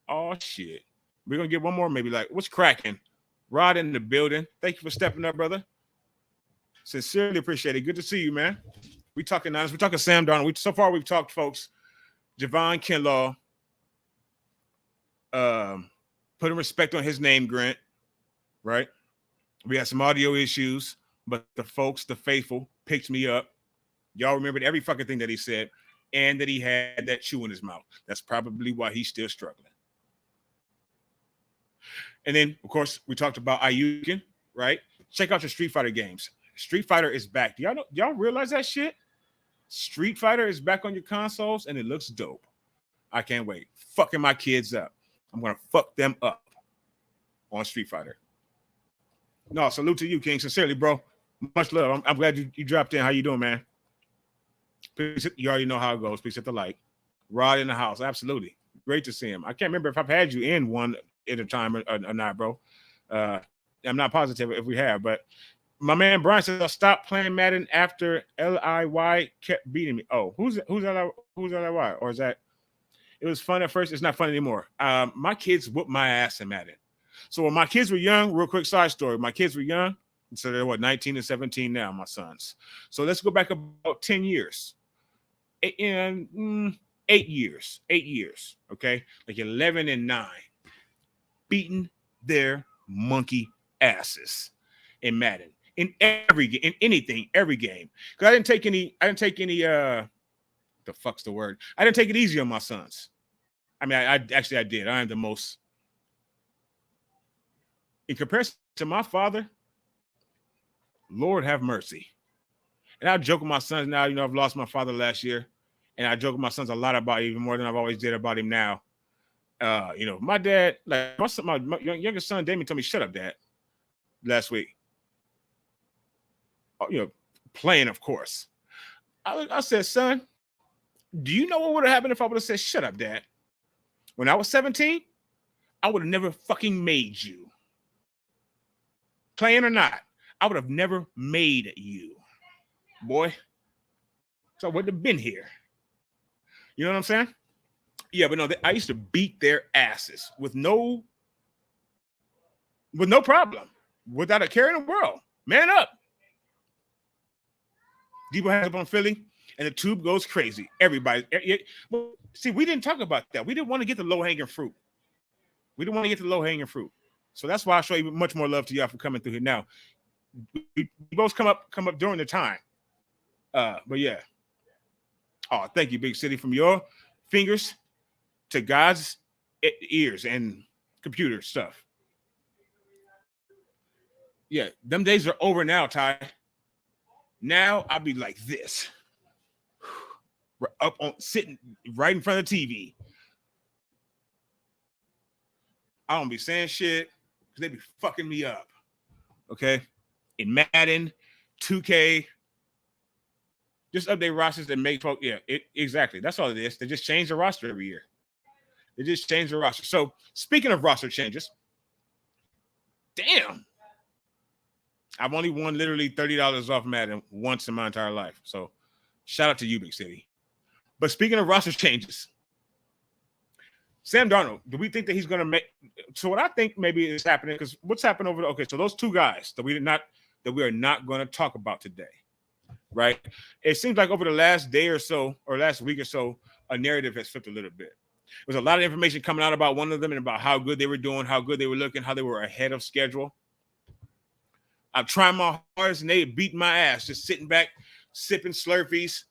Oh, shit. We're going to get one more, maybe like, what's cracking? Rod in the building. Thank you for stepping up, brother. Sincerely appreciate it. Good to see you, man. We talking Niners. We're talking Sam Darnold. So far, we've talked, folks. Javon Kinlaw. Putting respect on his name, Grant. Right? We had some audio issues, but the folks, the faithful, picked me up. Y'all remembered every fucking thing that he said, and that he had that chew in his mouth. That's probably why he's still struggling. And then, of course, we talked about Aiyuk, right? Check out your Street Fighter games. Street Fighter is back. Do y'all realize that shit? Street Fighter is back on your consoles, and it looks dope. I can't wait. Fucking my kids up. I'm going to fuck them up on Street Fighter. No, salute to you, King. Sincerely, bro. Much love. I'm glad you dropped in. How you doing, man? Please, you already know how it goes. Please hit the like. Rod in the house. Absolutely. Great to see him. I can't remember if I've had you in one at a time or not, bro. I'm not positive if we have, but my man Brian says I'll stop playing Madden after LIY kept beating me. Oh, who's LIY? Or is that it was fun at first? It's not fun anymore. My kids whooped my ass in Madden. So when my kids were young, real quick side story. My kids were young, so they're 19 and 17 now, my sons. So let's go back about 10 years. 8 years. Okay, like 11 and 9. Beating their monkey asses in Madden, in every game, in anything, every game. Because I didn't take any. The fuck's the word? I didn't take it easy on my sons. I mean, I did. I am the most, in comparison to my father. Lord have mercy. And I joke with my sons now. I've lost my father last year, and I joke with my sons a lot about it, even more than I've always did about him now. My dad, like my youngest son, Damien, told me, "Shut up, Dad," last week. Playing, of course. I said, "Son, do you know what would have happened if I would have said, 'Shut up, Dad'? When I was 17, I would have never fucking made you. Playing or not, I would have never made you, boy. So I wouldn't have been here." You know what I'm saying? Yeah, but no, I used to beat their asses with no problem, without a care in the world. Man up. Debo has up on Philly. and the tube goes crazy. Everybody, well, see, we didn't talk about that. We didn't want to get the low hanging fruit. We didn't want to get the low hanging fruit. So that's why I show you much more love to y'all for coming through here. Now, we both come up during the time. But yeah. Oh, thank you, Big City. From your fingers to God's ears and computer stuff. Yeah, them days are over now, Ty. Now I'll be like this. Up on sitting right in front of the TV. I don't be saying shit because they be fucking me up. Okay? In Madden, 2K, just update rosters and make folks. Yeah, exactly. That's all it is. They just change the roster every year. They just change the roster. So speaking of roster changes, damn. I've only won literally $30 off Madden once in my entire life. So shout out to you, Big City. But speaking of roster changes, Sam Darnold, do we think that he's going to make – so what I think maybe is happening, because what's happened over – okay, so those two guys that we are not going to talk about today, right? It seems like over the last day or so or last week or so, a narrative has flipped a little bit. There's a lot of information coming out about one of them and about how good they were doing, how good they were looking, how they were ahead of schedule. I'm trying my hardest, and they beat my ass, just sitting back, sipping Slurpees.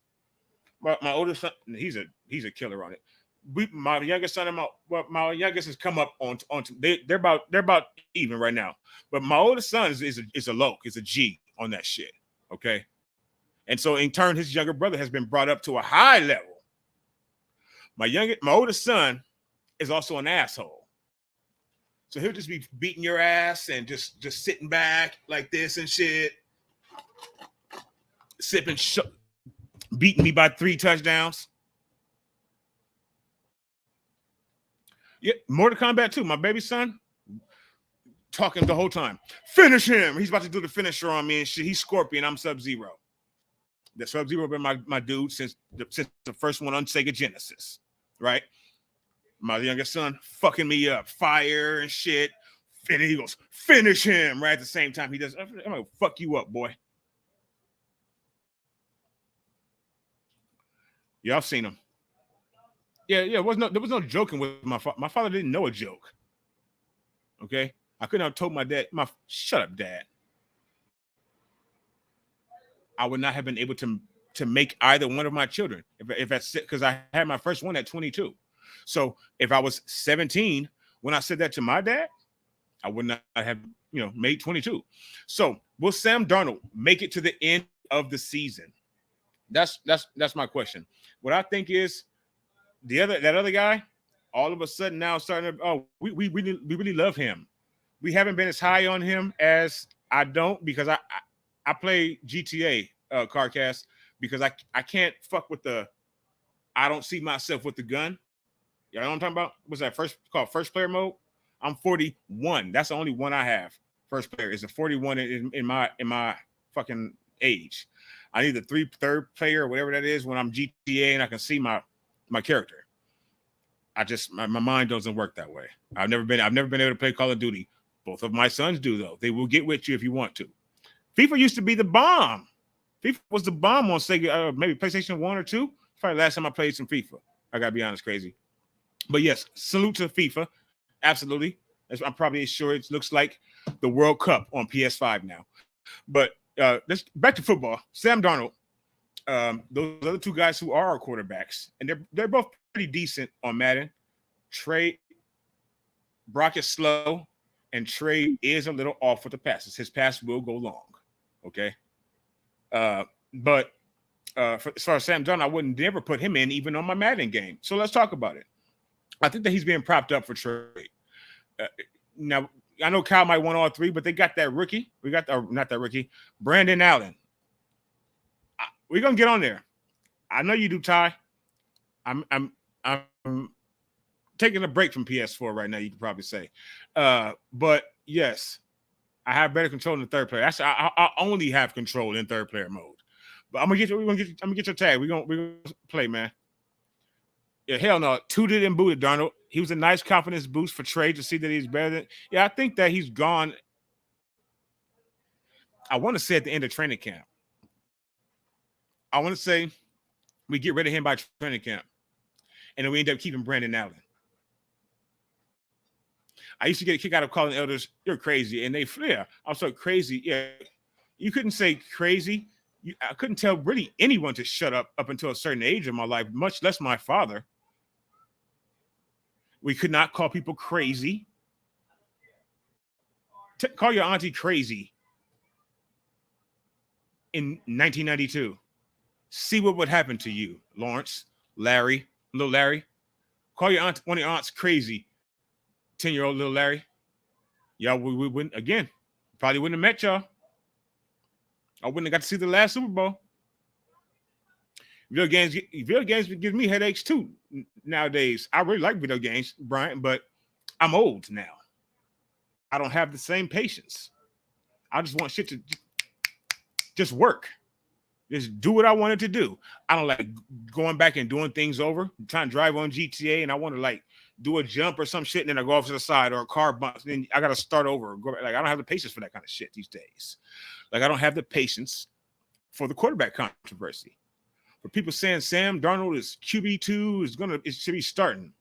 My oldest son, he's a killer on it. My youngest son and my youngest has come up on they're about even right now. But my oldest son is a loc, is a G on that shit. Okay. And so in turn, his younger brother has been brought up to a high level. My oldest son is also an asshole. So he'll just be beating your ass and just sitting back like this and shit, sipping, beating me by 3 touchdowns. Yeah, Mortal Kombat 2. My baby son talking the whole time. Finish him. He's about to do the finisher on me and shit. He's Scorpion. I'm Sub-Zero. The Sub-Zero been my dude since the first one on Sega Genesis, right? My youngest son fucking me up, fire and shit. And he goes, finish him right at the same time. He does, I'm gonna fuck you up, boy. Yeah, I've seen him. Yeah, there was no joking with my father. My father didn't know a joke. Okay, I couldn't have told my dad. Shut up, Dad. I would not have been able to make either one of my children if that's because I had my first one at 22. So if I was 17 when I said that to my dad, I would not have made 22. So will Sam Darnold make it to the end of the season? That's my question. What I think is that other guy, all of a sudden now starting to we really love him. We haven't been as high on him as I don't because I play GTA CarCast because I can't fuck with I don't see myself with the gun. You know what I'm talking about? What's that first player mode? I'm 41. That's the only one I have. First player is a 41 in my fucking age. I need the third player or whatever that is when I'm GTA and I can see my character. My mind doesn't work that way. I've never been able to play Call of Duty. Both of my sons do though. They will get with you if you want to. FIFA used to be the bomb. FIFA was the bomb on Sega, maybe PlayStation 1 or 2. Probably last time I played some FIFA. I gotta be honest, crazy. But yes, salute to FIFA. Absolutely. I'm probably sure it looks like the World Cup on PS5 now. But let's back to football. Sam Darnold, those other two guys who are our quarterbacks, and they're both pretty decent on Madden. Brock is slow, and Trey is a little off with the passes. His pass will go long. Okay. But as far as Sam Darnold, I wouldn't never put him in even on my Madden game. So let's talk about it. I think that he's being propped up for trade. Now, I know Kyle might want all three, but they got that rookie. We got not that rookie, Brandon Allen. We're gonna get on there. I know you do, Ty. I'm taking a break from PS4 right now. You could probably say, but yes, I have better control in the third player. I only have control in third player mode. But I'm gonna get your tag. We're gonna play, man. Yeah, hell no. Tooted and booted, Darnold. He was a nice confidence boost for Trey to see that he's better than. Yeah, I think that he's gone. I want to say at the end of training camp. I want to say We get rid of him by training camp. And then we end up keeping Brandon Allen. I used to get a kick out of calling elders, "You're crazy." And they, yeah, I'm so crazy. Yeah. You couldn't say crazy. I couldn't tell really anyone to shut up until a certain age of my life, much less my father. We could not call people crazy. Call your auntie crazy in 1992. See what would happen to you, Lawrence, Larry, little Larry. Call your aunt, one of your aunts crazy. 10-year-old little Larry. Y'all, we wouldn't, again, probably wouldn't have met y'all. I wouldn't have got to see the last Super Bowl. Video games give me headaches too nowadays. I really like video games, Brian, but I'm old now. I don't have the same patience. I just want shit to just work. Just do what I wanted to do. I don't like going back and doing things over. I'm trying to drive on GTA and I want to like do a jump or some shit and then I go off to the side or a car bumps and then I got to start over. Like I don't have the patience for that kind of shit these days. Like I don't have the patience for the quarterback controversy. For people saying Sam Darnold is QB2 it should be starting.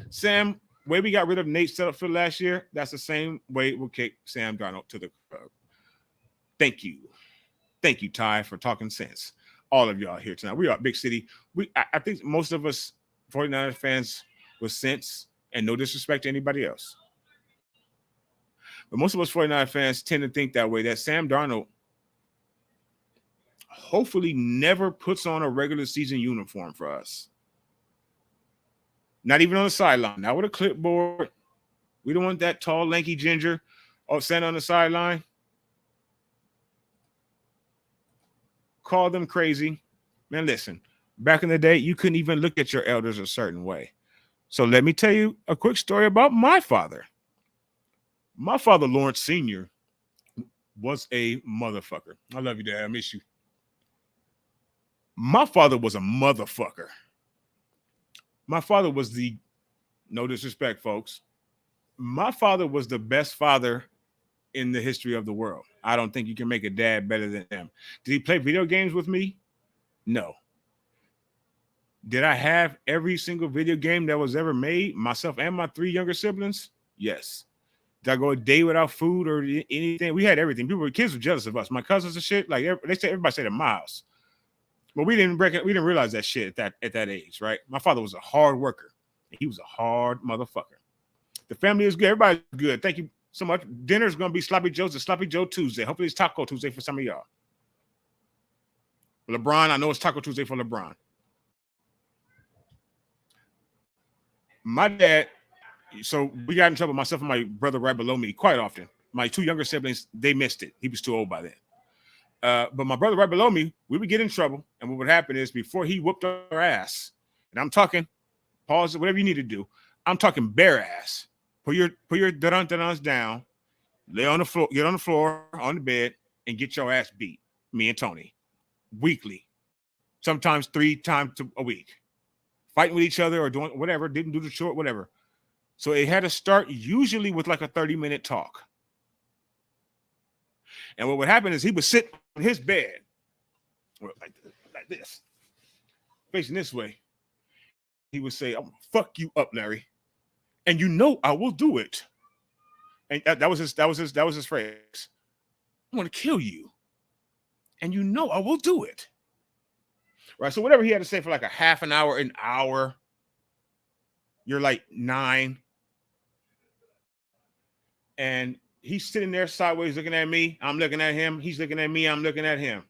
Sam, way we got rid of Nate Setterfield last year, that's the same way we'll kick Sam Darnold to the curb. Thank you. Thank you, Ty, for talking sense. All of y'all here tonight. We are a big city. I think most of us 49ers fans with sense and no disrespect to anybody else. But most of us 49ers fans tend to think that way, that Sam Darnold hopefully never puts on a regular season uniform for us. Not even on the sideline. Not with a clipboard. We don't want that tall, lanky ginger standing on the sideline. Call them crazy. Man, listen. Back in the day, you couldn't even look at your elders a certain way. So let me tell you a quick story about my father. My father, Lawrence Sr., was a motherfucker. I love you, Dad. I miss you. My father was a motherfucker. My father was no disrespect, folks. My father was the best father in the history of the world. I don't think you can make a dad better than him. Did he play video games with me? No. Did I have every single video game that was ever made, myself and my 3 younger siblings? Yes. Did I go a day without food or anything? We had everything. Kids were jealous of us. My cousins and shit, like everybody said at my house. But we didn't realize that shit at that age, right? My father was a hard worker. He was a hard motherfucker. The family is good. Everybody's good. Thank you so much. Dinner's gonna be Sloppy Joe's and Sloppy Joe Tuesday. Hopefully it's Taco Tuesday for some of y'all. LeBron, I know it's Taco Tuesday for LeBron. My dad, so we got in trouble, myself and my brother right below me, quite often. My 2 younger siblings, they missed it. He was too old by then. But my brother right below me, we would get in trouble. And what would happen is before he whooped our ass, and I'm talking, pause, whatever you need to do. I'm talking bare ass. Put your dun-duns down, lay on the floor, get on the floor, on the bed, and get your ass beat. Me and Tony. Weekly. Sometimes 3 times a week. Fighting with each other or doing whatever, didn't do the short, whatever. So it had to start usually with like a 30-minute talk. And what would happen is he would sit on his bed like this, facing this way. He would say, "I'm gonna fuck you up, Larry, and you know I will do it." And that was his phrase. "I'm gonna kill you, and you know I will do it." Right. So whatever he had to say for like a half an hour, you're like 9, and he's sitting there sideways looking at me. I'm looking at him. He's looking at me. I'm looking at him.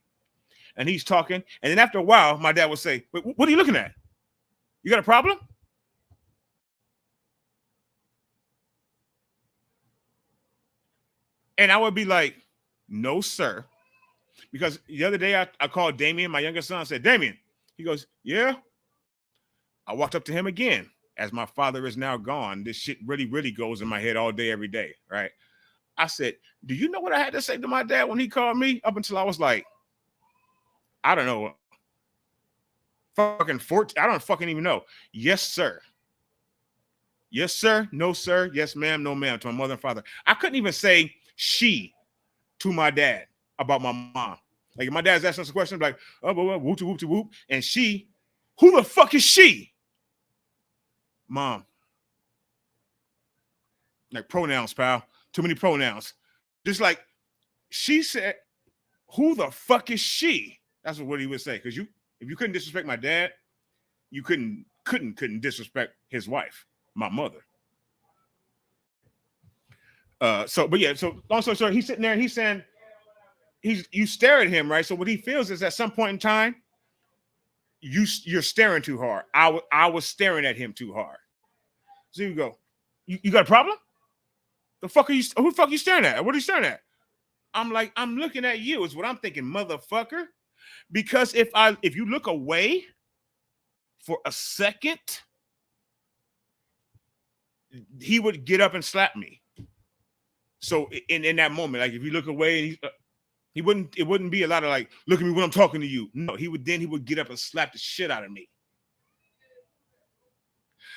And he's talking. And then after a while, my dad would say, "Wait, what are you looking at? You got a problem?" And I would be like, "No, sir." Because the other day I called Damien, my youngest son, said, "Damien." He goes, "Yeah." I walked up to him again. As my father is now gone, this shit really, really goes in my head all day, every day, right? I said, "Do you know what I had to say to my dad when he called me?" Up until I was like, I don't know, fucking 14. I don't fucking even know. "Yes, sir." "Yes, sir." "No, sir." "Yes, ma'am." "No, ma'am." To my mother and father. I couldn't even say "she" to my dad about my mom. Like if my dad's asking us a question, I'm like, oh, whoop whoop whoop, and she, who the fuck is she? Mom. Like pronouns, pal. Too many pronouns. Just like she said, who the fuck is she? That's what he would say. Because if you couldn't disrespect my dad, you couldn't disrespect his wife, my mother. So long story short, he's sitting there and he's saying, you stare at him, right? So what he feels is at some point in time, you're staring too hard. I was staring at him too hard. So you go, you got a problem? Who the fuck are you staring at? What are you staring at? I'm like, I'm looking at you, is what I'm thinking, motherfucker. Because if you look away for a second, he would get up and slap me. So in that moment, like if you look away, and it wouldn't be a lot of like, look at me when I'm talking to you. No, he would get up and slap the shit out of me.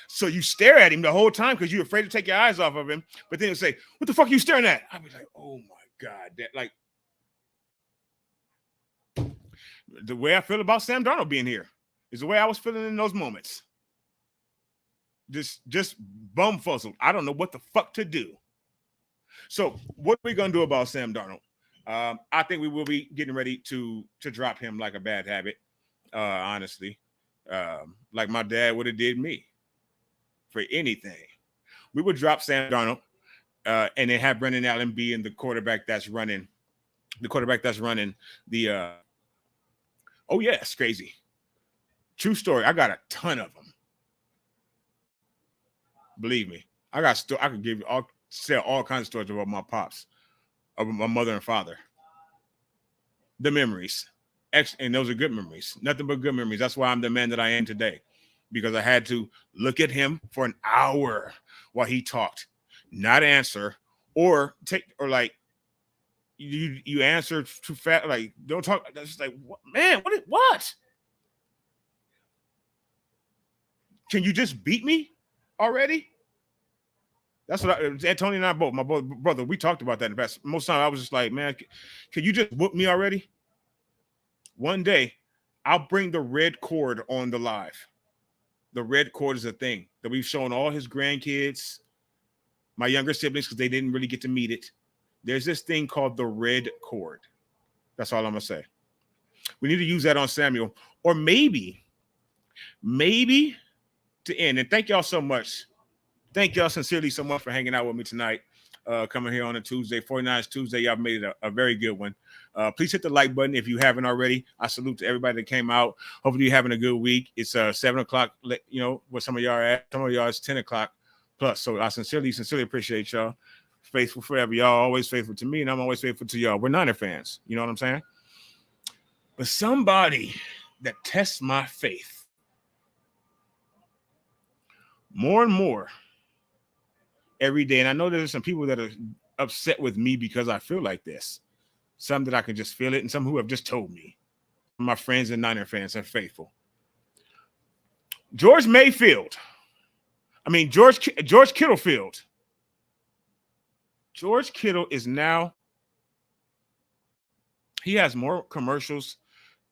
So you stare at him the whole time because you're afraid to take your eyes off of him. But then he'll say, what the fuck are you staring at? I'd be like, oh my God. That, like, the way I feel about Sam Darnold being here is the way I was feeling in those moments. Just bumfuzzled. I don't know what the fuck to do. So what are we going to do about Sam Darnold? I think we will be getting ready to drop him like a bad habit, honestly. Like my dad would have did me. For anything, we would drop Sam Darnold and then have Brendan Allen be in the quarterback that's running the oh yeah, it's crazy. True story. I got a ton of them. Believe me, I could give you sell all kinds of stories about my pops, about my mother and father. The memories, and those are good memories. Nothing but good memories. That's why I'm the man that I am today. Because I had to look at him for an hour while he talked, not answer, or like you answer too fast, like don't talk. That's just like, man, what? Can you just beat me already? That's what Antonio and I both, my brother, we talked about that in the past. Most time I was just like, man, can you just whoop me already? One day, I'll bring the red cord on the live. The red cord is a thing that we've shown all his grandkids, my younger siblings, because they didn't really get to meet it. There's this thing called the red cord. That's all I'm going to say. We need to use that on Samuel. Or maybe to end. And thank y'all so much. Thank y'all sincerely so much for hanging out with me tonight. Coming here on a Tuesday, 49ers Tuesday. Y'all made it a very good one. Please hit the like button if you haven't already. I salute to everybody that came out. Hopefully you're having a good week. It's 7 o'clock, you know, where some of y'all are at. Some of y'all is 10 o'clock plus. So I sincerely appreciate y'all. Faithful forever. Y'all always faithful to me, and I'm always faithful to y'all. We're Niner fans. You know what I'm saying? But somebody that tests my faith more and more every day. And I know there's some people that are upset with me because I feel like this. Some that I can just feel it, and some who have just told me. My friends and Niner fans are faithful. George Kittlefield. George Kittle is now, he has more commercials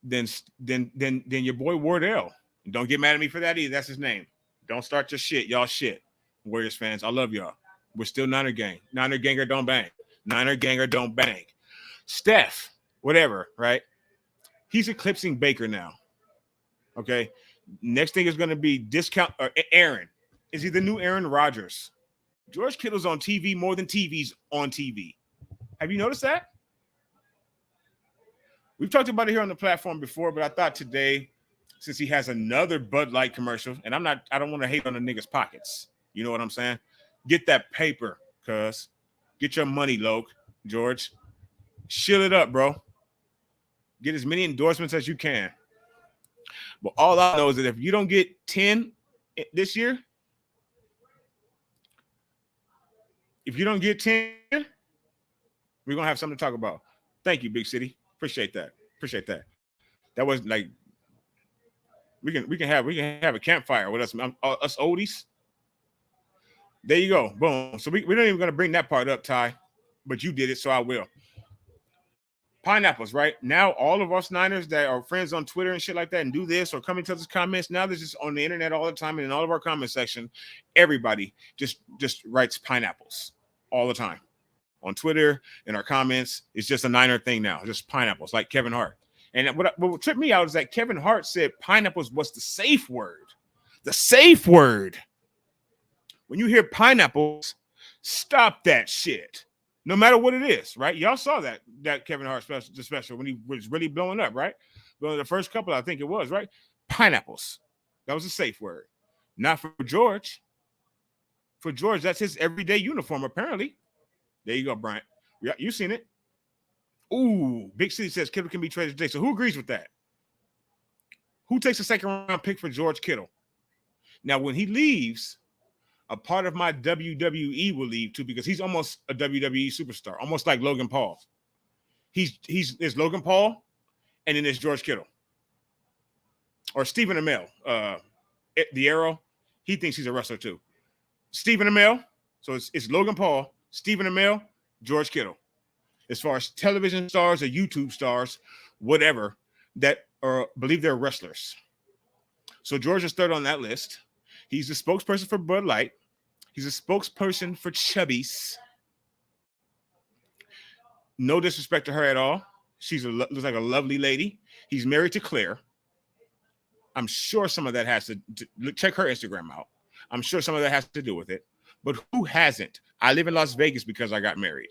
than your boy Wardell. Don't get mad at me for that either. That's his name. Don't start your shit. Y'all shit. Warriors fans, I love y'all. We're still Niner gang. Niner ganger don't bang. Niner ganger don't bang. Steph, whatever, right? He's eclipsing Baker now. Okay. Next thing is going to be discount Aaron. Is he the new Aaron Rodgers? George Kittle's on TV more than TV's on TV. Have you noticed that? We've talked about it here on the platform before, but I thought today, since he has another Bud Light commercial, and I don't want to hate on the niggas' pockets. You know what I'm saying? Get that paper, cuz. Get your money, Loke, George. Shill it up, bro. Get as many endorsements as you can. But all I know is that if you don't get 10 this year, we're going to have something to talk about. Thank you, Big City. Appreciate that. That was like, we can have a campfire with us oldies. There you go. Boom. So we're not even going to bring that part up, Ty, but you did it, so I will. Pineapples, right? Now all of us Niners that are friends on Twitter and shit like that and do this or come into those comments, now this is on the internet all the time and in all of our comment section, everybody just writes pineapples all the time. On Twitter, in our comments, it's just a Niner thing now, just pineapples, like Kevin Hart. And what tripped me out is that Kevin Hart said pineapples was the safe word. The safe word. When you hear pineapples, stop that shit. No matter what it is, right? Y'all saw that Kevin Hart special when he was really blowing up, right? Well, the first couple, I think it was, right? Pineapples. That was a safe word. Not for George. For George, that's his everyday uniform, apparently. There you go, Bryant. Yeah, you seen it. Ooh, Big City says Kittle can be traded today. So who agrees with that? Who takes a second round pick for George Kittle? Now, when he leaves, a part of my WWE will leave too, because he's almost a WWE superstar, almost like Logan Paul. There's Logan Paul, and then there's George Kittle. Or Stephen Amell, the Arrow. He thinks he's a wrestler too. Stephen Amell. So it's Logan Paul, Stephen Amell, George Kittle. As far as television stars or YouTube stars, whatever, that believe they're wrestlers. So George is third on that list. He's the spokesperson for Bud Light. He's a spokesperson for Chubby's. No disrespect to her at all. She looks like a lovely lady. He's married to Claire. I'm sure some of that has to check her Instagram out. I'm sure some of that has to do with it. But who hasn't? I live in Las Vegas because I got married.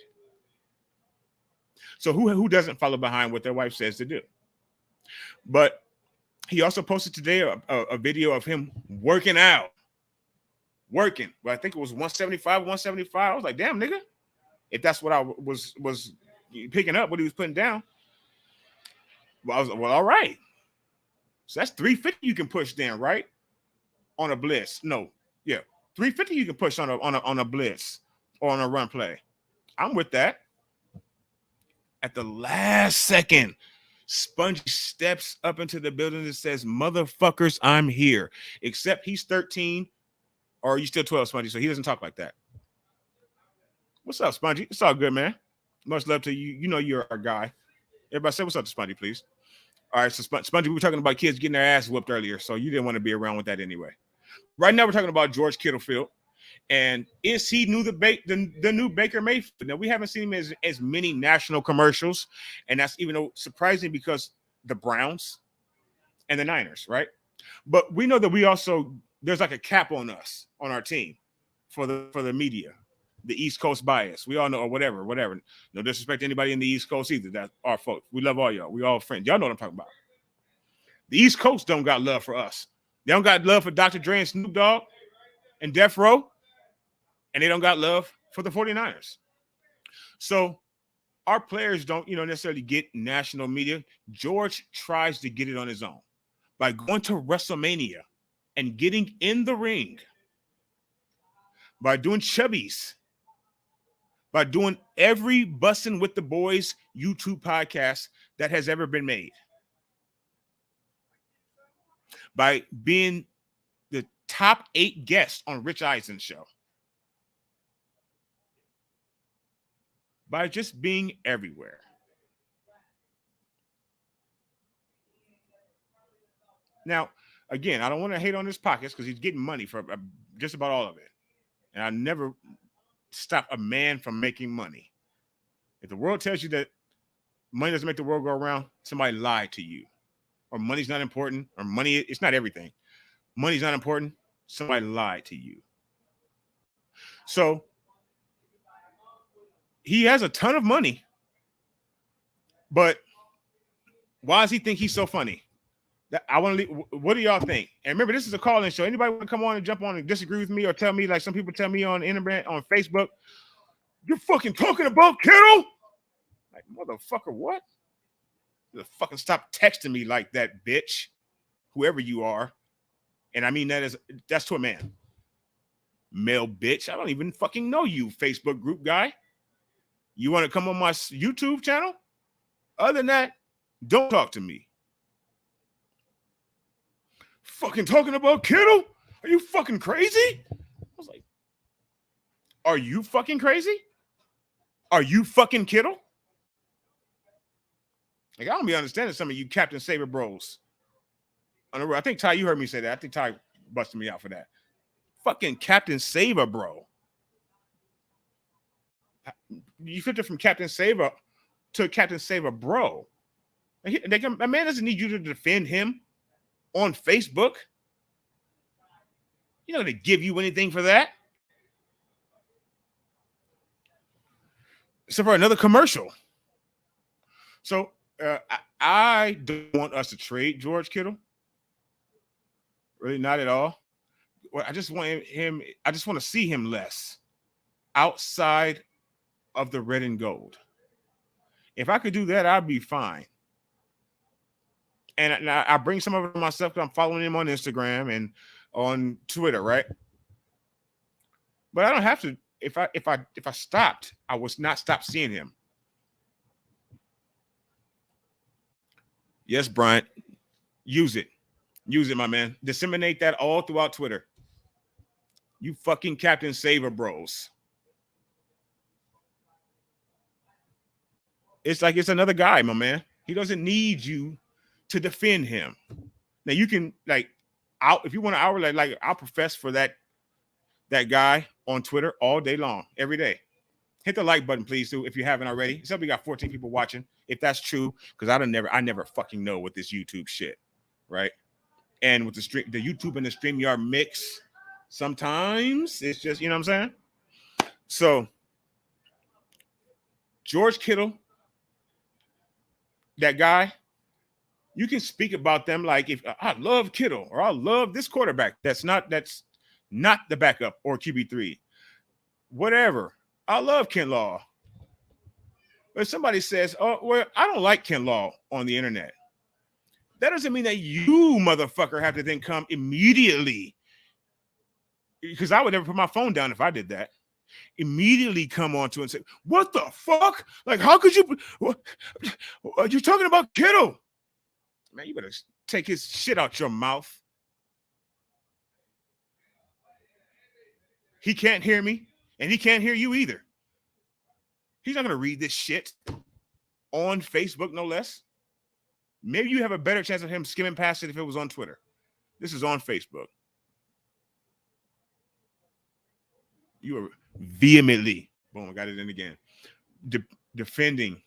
So who doesn't follow behind what their wife says to do? But he also posted today a video of him working out. Working. But I think it was 175, 175. I was like, damn, nigga. If that's what I was picking up, what he was putting down. Well, I was like, well, all right. So that's 350 you can push down, right? On a blitz. No. Yeah. 350 you can push on a blitz or on a run play. I'm with that. At the last second, Spongy steps up into the building and says, motherfuckers, I'm here. Except he's 13, or are you still 12, Spongy? So he doesn't talk like that. What's up, Spongy? It's all good, man. Much love to you. You know you're our guy. Everybody say what's up to Spongy, please. All right, so Spongy, we were talking about kids getting their ass whooped earlier, so you didn't want to be around with that anyway. Right now we're talking about George Kittlefield. And is he the new Baker Mayfield? Now, we haven't seen him as many national commercials, and that's even surprising because the Browns and the Niners, right? But we know that there's like a cap on us, on our team, for the media, the East Coast bias. We all know, or whatever. No disrespect to anybody in the East Coast either. That's our folks. We love all y'all. We all friends. Y'all know what I'm talking about. The East Coast don't got love for us. They don't got love for Dr. Dre and Snoop Dogg and Death Row. And they don't got love for the 49ers. So our players don't, necessarily get national media. George tries to get it on his own by going to WrestleMania and getting in the ring, by doing Chubby's, by doing every Bussin' with the Boys YouTube podcast that has ever been made, by being the top 8 guest on Rich Eisen's show. By just being everywhere. Now, again, I don't want to hate on his pockets because he's getting money for just about all of it. And I never stop a man from making money. If the world tells you that money doesn't make the world go around, somebody lied to you. Or money's not important, or money, it's not everything. Money's not important, somebody lied to you. So, he has a ton of money, but why does he think he's so funny? I want to. What do y'all think? And remember, this is a call-in show. Anybody want to come on and jump on and disagree with me, or tell me like some people tell me on the internet, on Facebook, you're fucking talking about Kittle? Like, motherfucker, what? You fucking stop texting me like that, bitch. Whoever you are, and I mean that's to a man. Male bitch. I don't even fucking know you, Facebook group guy. You want to come on my YouTube channel? Other than that, don't talk to me. Fucking talking about Kittle? Are you fucking crazy? I was like, are you fucking crazy? Are you fucking Kittle? Like, I don't be understanding some of you Captain Saber bros. I think Ty, you heard me say that. I think Ty busted me out for that. Fucking Captain Saber, bro. You flipped it from Captain Saber to Captain Saber, bro. A man doesn't need you to defend him on Facebook. He's not going to give you anything for that. Except for another commercial. So I don't want us to trade George Kittle. Really, not at all. I just want him. I just want to see him less outside of the red and gold. If I could do that, I'd be fine. And I bring some of it myself because I'm following him on Instagram and on Twitter, right? But I don't have to. If I stopped, I would not stop seeing him. Yes, Bryant. Use it. Use it, my man. Disseminate that all throughout Twitter. You fucking Captain Saver bros. It's like it's another guy, my man. He doesn't need you to defend him. Now you can if you want an hour, like I'll profess for that guy on Twitter all day long, every day. Hit the like button, please, too, if you haven't already. Except we got 14 people watching. If that's true, because I never fucking know with this YouTube shit, right? And with the YouTube and the StreamYard mix, sometimes it's just, you know what I'm saying? So, George Kittle, that guy, you can speak about them like, if I love Kittle or I love this quarterback. That's not the backup or QB3. Whatever. I love Kinlaw. But if somebody says, oh, well, I don't like Kinlaw on the internet, that doesn't mean that you, motherfucker, have to then come immediately. Because I would never put my phone down if I did that. Immediately come on to and say, what the fuck? Like, how could you? What, are you talking about Kittle? Man, you better take his shit out your mouth. He can't hear me, and he can't hear you either. He's not going to read this shit on Facebook, no less. Maybe you have a better chance of him skimming past it if it was on Twitter. This is on Facebook. You are vehemently, boom, I got it in again, defending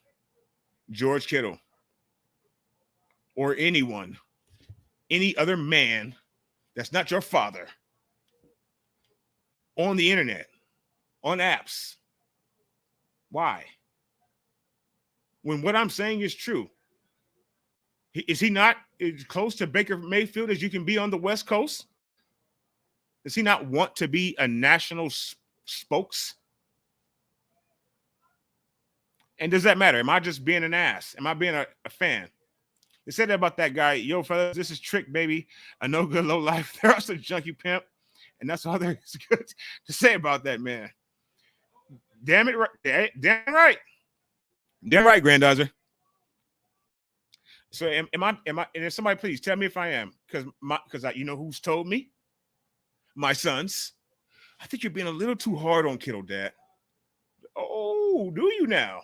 George Kittle or anyone, any other man that's not your father on the internet, on apps. Why? When what I'm saying is true. Is he not as close to Baker Mayfield as you can be on the West Coast? Does he not want to be a national spokes? And does that matter? Am I just being an ass? Am I being a fan? They said that about that guy. Yo, fellas, this is Trick, baby. A no good, low life. There are some junkie pimp. And that's all there is good to say about that man. Damn it. Damn right. Damn right, Grandizer. So am I, and if somebody please tell me if I am, because you know who's told me? My sons. I think you're being a little too hard on Kittle, Dad. Oh, do you now?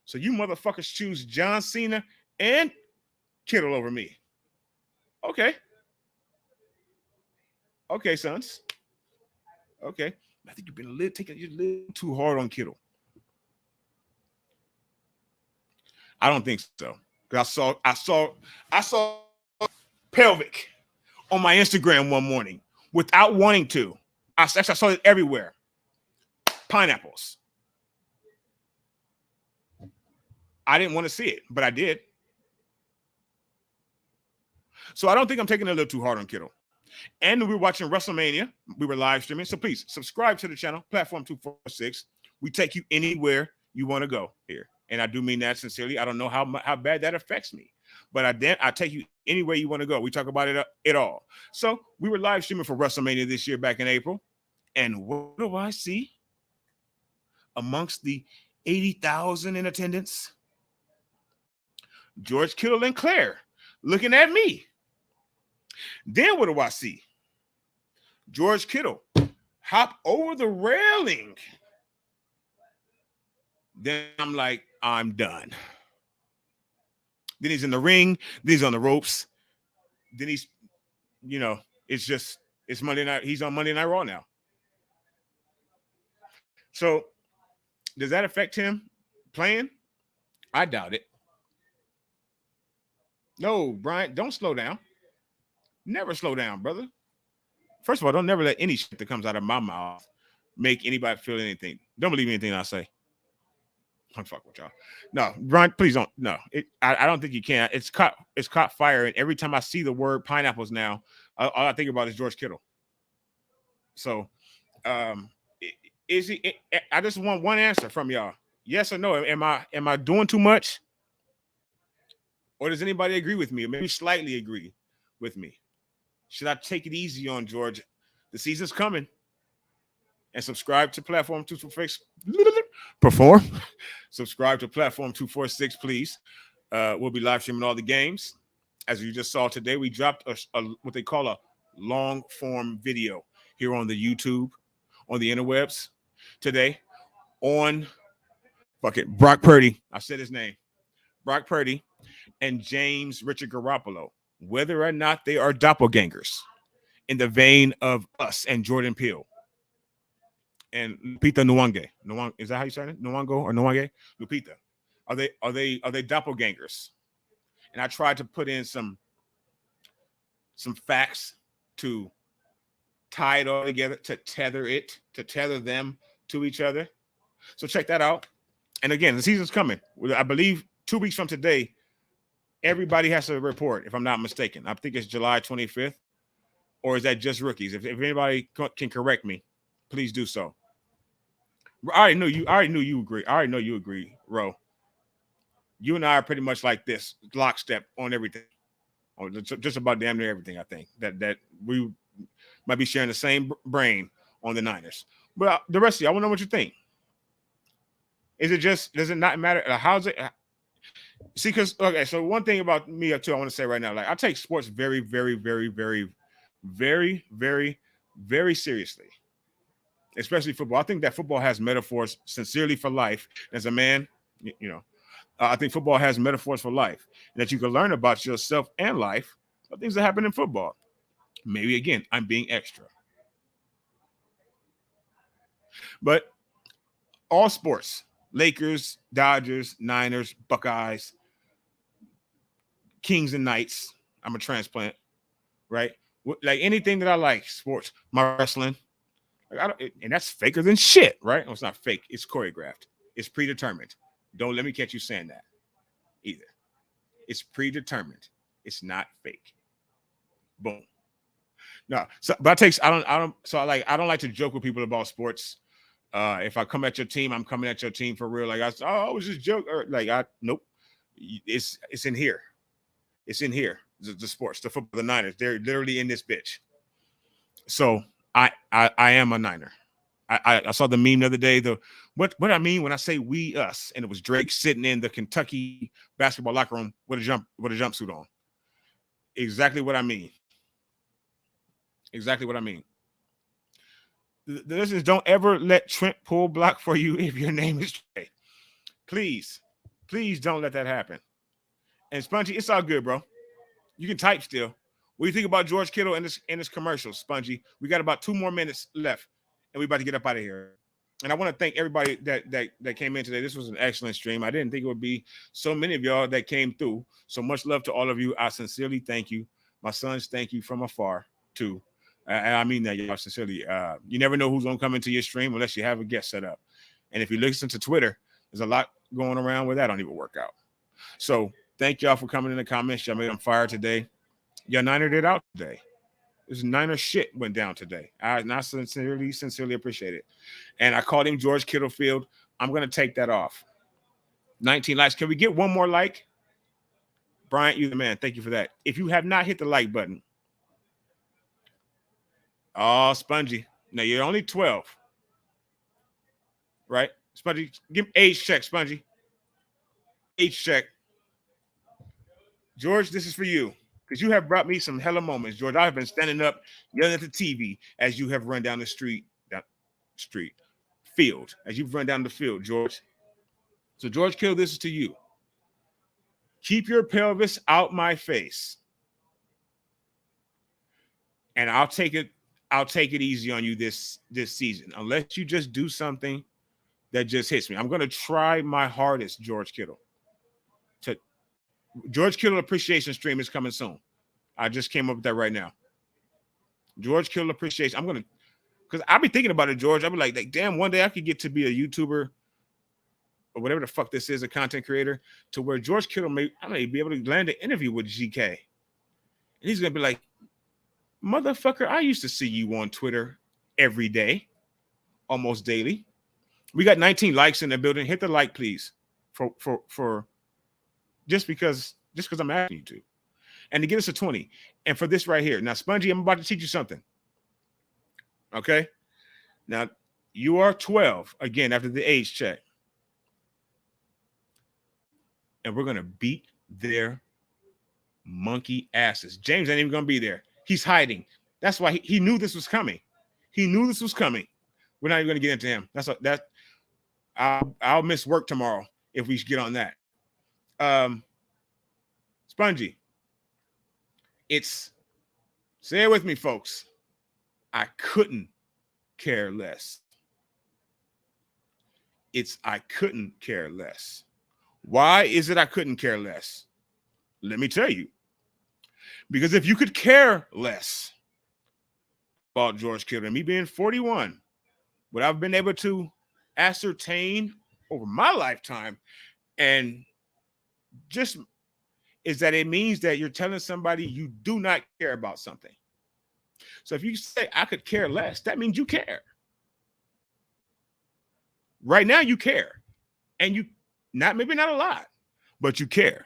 So you motherfuckers choose John Cena and Kittle over me. Okay. Okay, sons. Okay. I think you've been taking a little too hard on Kittle. I don't think so. Because I saw pelvic on my Instagram one morning without wanting to. I saw it everywhere. Pineapples. I didn't want to see it, but I did. So I don't think I'm taking it a little too hard on Kittle. And we were watching WrestleMania. We were live streaming. So please subscribe to the channel, Platform 246. We take you anywhere you want to go here. And I do mean that sincerely. I don't know how bad that affects me. But I take you anywhere you want to go. We talk about it all. So we were live streaming for WrestleMania this year back in April. And what do I see amongst the 80,000 in attendance? George Kittle and Claire looking at me. Then what do I see? George Kittle hop over the railing. Then I'm like, I'm done. Then he's in the ring. Then he's on the ropes. Then he's, it's just it's Monday night. He's on Monday Night Raw now. So does that affect him playing? I doubt it. No, Brian, don't slow down. Never slow down, brother. First of all, don't never let any shit that comes out of my mouth make anybody feel anything. Don't believe anything I say. I'm fuck with y'all. No, Brian, please don't. No, I don't think you can. It's caught fire, and every time I see the word pineapples now, all I think about is George Kittle. So, is he? I just want one answer from y'all. Yes or no? Am I doing too much? Or does anybody agree with me? Or maybe slightly agree with me? Should I take it easy on George? The season's coming. And subscribe to Platform 246. Perform. Subscribe to Platform 246, please. We'll be live streaming all the games. As you just saw today, we dropped what they call a long form video here on the YouTube, on the interwebs today on Brock Purdy. I said his name. Brock Purdy and James Richard Garoppolo, whether or not they are doppelgangers in the vein of us and Jordan Peele and Lupita Nyong'o. Is that how you say it? Nyong'o or Nyong'o? Lupita. Are they doppelgangers? And I tried to put in some facts to tie it all together, to tether them to each other. So check that out. And again, the season's coming. I believe 2 weeks from today, everybody has to report, if I'm not mistaken. I think it's July 25th. Or is that just rookies? If anybody can correct me, please do so. I already knew you agree. I already know you agree, Ro. You and I are pretty much like this, lockstep on everything. Or just about damn near everything, I think. That we might be sharing the same brain on the Niners. But the rest of you, I want to know what you think. Does it not matter? How's it? See, because, okay, so one thing about me, too, I want to say right now, like, I take sports very, very, very, very, very, very, very seriously, especially football. I think that football has metaphors sincerely for life. As a man, I think football has metaphors for life that you can learn about yourself and life, things that happen in football. Maybe, again, I'm being extra. But all sports, Lakers, Dodgers, Niners, Buckeyes, Kings and Knights. I'm a transplant, right? Like anything that I like, sports, my wrestling, and that's faker than shit, right? Well, it's not fake. It's choreographed. It's predetermined. Don't let me catch you saying that either. It's predetermined. It's not fake. Boom. No, so but I don't like to joke with people about sports. If I come at your team, I'm coming at your team for real. Like I was just joking. Nope. It's in here. It's in here. The sports, the football, the Niners. They're literally in this bitch. So I am a Niner. I saw the meme the other day. What I mean when I say we us, and it was Drake sitting in the Kentucky basketball locker room with a jumpsuit on. Exactly what I mean. Exactly what I mean. The listeners, don't ever let Trent pull block for you if your name is Trey. Please don't let that happen. And Spongy, it's all good, bro. You can type still. What do you think about George Kittle and this commercial, Spongy? We got about 2 more minutes left, and we're about to get up out of here. And I want to thank everybody that came in today. This was an excellent stream. I didn't think it would be so many of y'all that came through. So much love to all of you. I sincerely thank you. My sons, thank you from afar, too. And I mean that, y'all, sincerely. You never know who's going to come into your stream unless you have a guest set up. And if you listen to Twitter, there's a lot going around where that don't even work out. So thank y'all for coming in the comments. Y'all made on fire today. Your Niner did out today. This Niner shit went down today. I sincerely appreciate it. And I called him George Kittle Field. I'm going to take that off. 19 likes. Can we get one more like? Bryant, you the man. Thank you for that. If you have not hit the like button, oh, Spongy. Now, you're only 12. Right? Spongy, give me age check, Spongy. Age check. George, this is for you. Because you have brought me some hella moments, George. I have been standing up, yelling at the TV as you have run down the field. As you've run down the field, George. So, George Kittle, this is to you. Keep your pelvis out my face. And I'll take it easy on you this season, unless you just do something that just hits me. I'm going to try my hardest, George Kittle. George Kittle appreciation stream is coming soon. I just came up with that right now. George Kittle appreciation. I'm going to, because I'll be thinking about it, George. I'll be like, damn, one day I could get to be a YouTuber or whatever the fuck this is, a content creator, to where George Kittle I may be able to land an interview with GK. And he's going to be like, motherfucker, I used to see you on Twitter every day, almost daily. We got 19 likes in the building. Hit the like, please, for just because I'm asking you to. And to get us to 20. And for this right here. Now, Spongy, I'm about to teach you something. Okay? Now, you are 12, again, after the age check. And we're going to beat their monkey asses. James ain't even going to be there. He's hiding. That's why he knew this was coming. He knew this was coming. We're not even going to get into him. I'll miss work tomorrow if we get on that. Spongy. Say it with me, folks. I couldn't care less. I couldn't care less. Why is it I couldn't care less? Let me tell you. Because if you could care less about George Kittle and me being 41, what I've been able to ascertain over my lifetime, and just is that it means that you're telling somebody you do not care about something. So if you say I could care less, that means you care. Right now you care. And you maybe not a lot, but you care.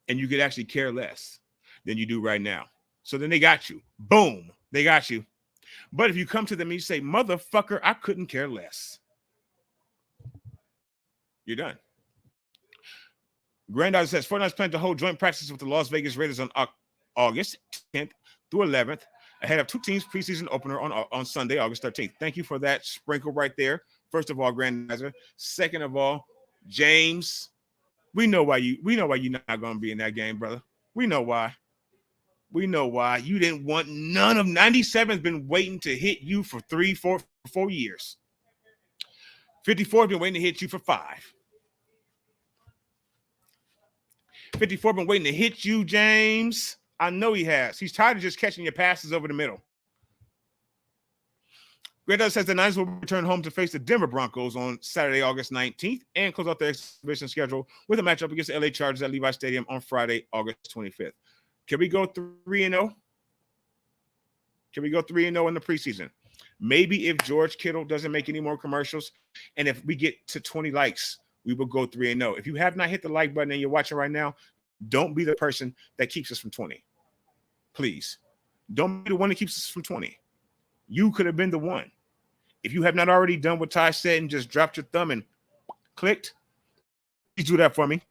And you could actually care less than you do right now. So then they got you. Boom. They got you. But if you come to them and you say, motherfucker, I couldn't care less, you're done. Granddaughter says, 49ers plan to hold joint practices with the Las Vegas Raiders on August 10th through 11th, ahead of two teams' preseason opener on Sunday, August 13th. Thank you for that sprinkle right there. First of all, Granddaughter. Second of all, James, we know why you're not going to be in that game, brother. We know why. We know why. You didn't want none of 97's been waiting to hit you for 4 years. 54 been waiting to hit you for 5. 54 been waiting to hit you, James. I know he has. He's tired of just catching your passes over the middle. Granddaughter says the Niners will return home to face the Denver Broncos on Saturday, August 19th, and close out their exhibition schedule with a matchup against the LA Chargers at Levi Stadium on Friday, August 25th. Can we go 3-0? Can we go 3-0 in the preseason? Maybe if George Kittle doesn't make any more commercials, and if we get to 20 likes, we will go 3-0. If you have not hit the like button and you're watching right now, don't be the person that keeps us from 20. Please. Don't be the one that keeps us from 20. You could have been the one. If you have not already done what Ty said and just dropped your thumb and clicked, please do that for me.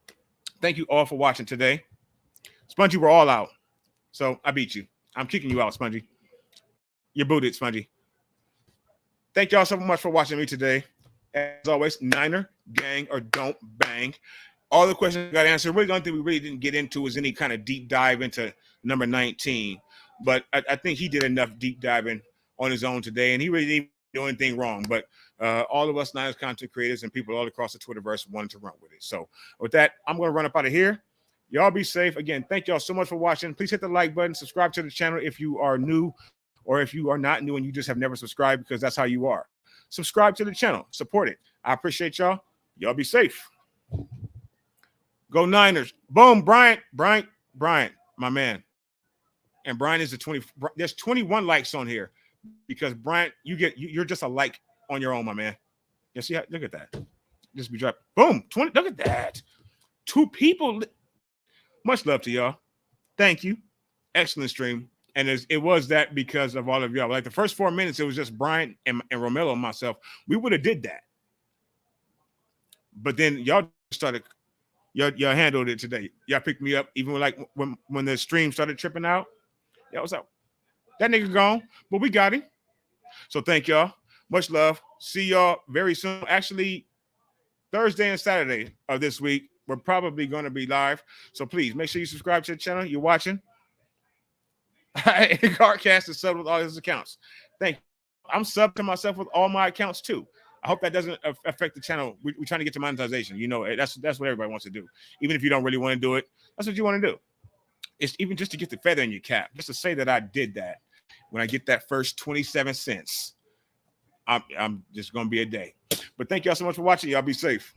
Thank you all for watching today. Spongy, we're all out. So I beat you. I'm kicking you out, Spongy. You're booted, Spongy. Thank y'all so much for watching me today. As always, Niner, gang, or don't bang. All the questions got answered. Really, the only thing we really didn't get into was any kind of deep dive into number 19. But I think he did enough deep diving on his own today, and he really didn't do anything wrong. But all of us Niners content creators and people all across the Twitterverse wanted to run with it. So with that, I'm going to run up out of here. Y'all be safe. Again, thank y'all so much for watching. Please hit the like button. Subscribe to the channel if you are new, or if you are not new and you just have never subscribed, because that's how you are. Subscribe to the channel. Support it. I appreciate y'all. Y'all be safe. Go Niners. Boom. Bryant, my man. And Brian is the 20. There's 21 likes on here because Brian, you're just a like on your own, my man. You see how, look at that. Just be dropped. Boom. 20. Look at that. 2 people. Much love to y'all. Thank you. Excellent stream. And it was that because of all of y'all. Like the first 4 minutes, it was just Brian and Romello and myself. We would have did that. But then y'all started, y'all handled it today. Y'all picked me up even when the stream started tripping out. Yeah, what's up? That nigga gone, but we got him. So thank y'all. Much love. See y'all very soon. Actually, Thursday and Saturday of this week, we're probably going to be live. So please make sure you subscribe to the channel. You're watching. Cardcast is subbed with all his accounts. Thank you. I'm subbed to myself with all my accounts too. I hope that doesn't affect the channel. We're trying to get to monetization. You know, that's what everybody wants to do. Even if you don't really want to do it, that's what you want to do. It's even just to get the feather in your cap, just to say that I did that. When I get that first 27 cents, I'm just going to be a day. But thank y'all so much for watching. Y'all be safe.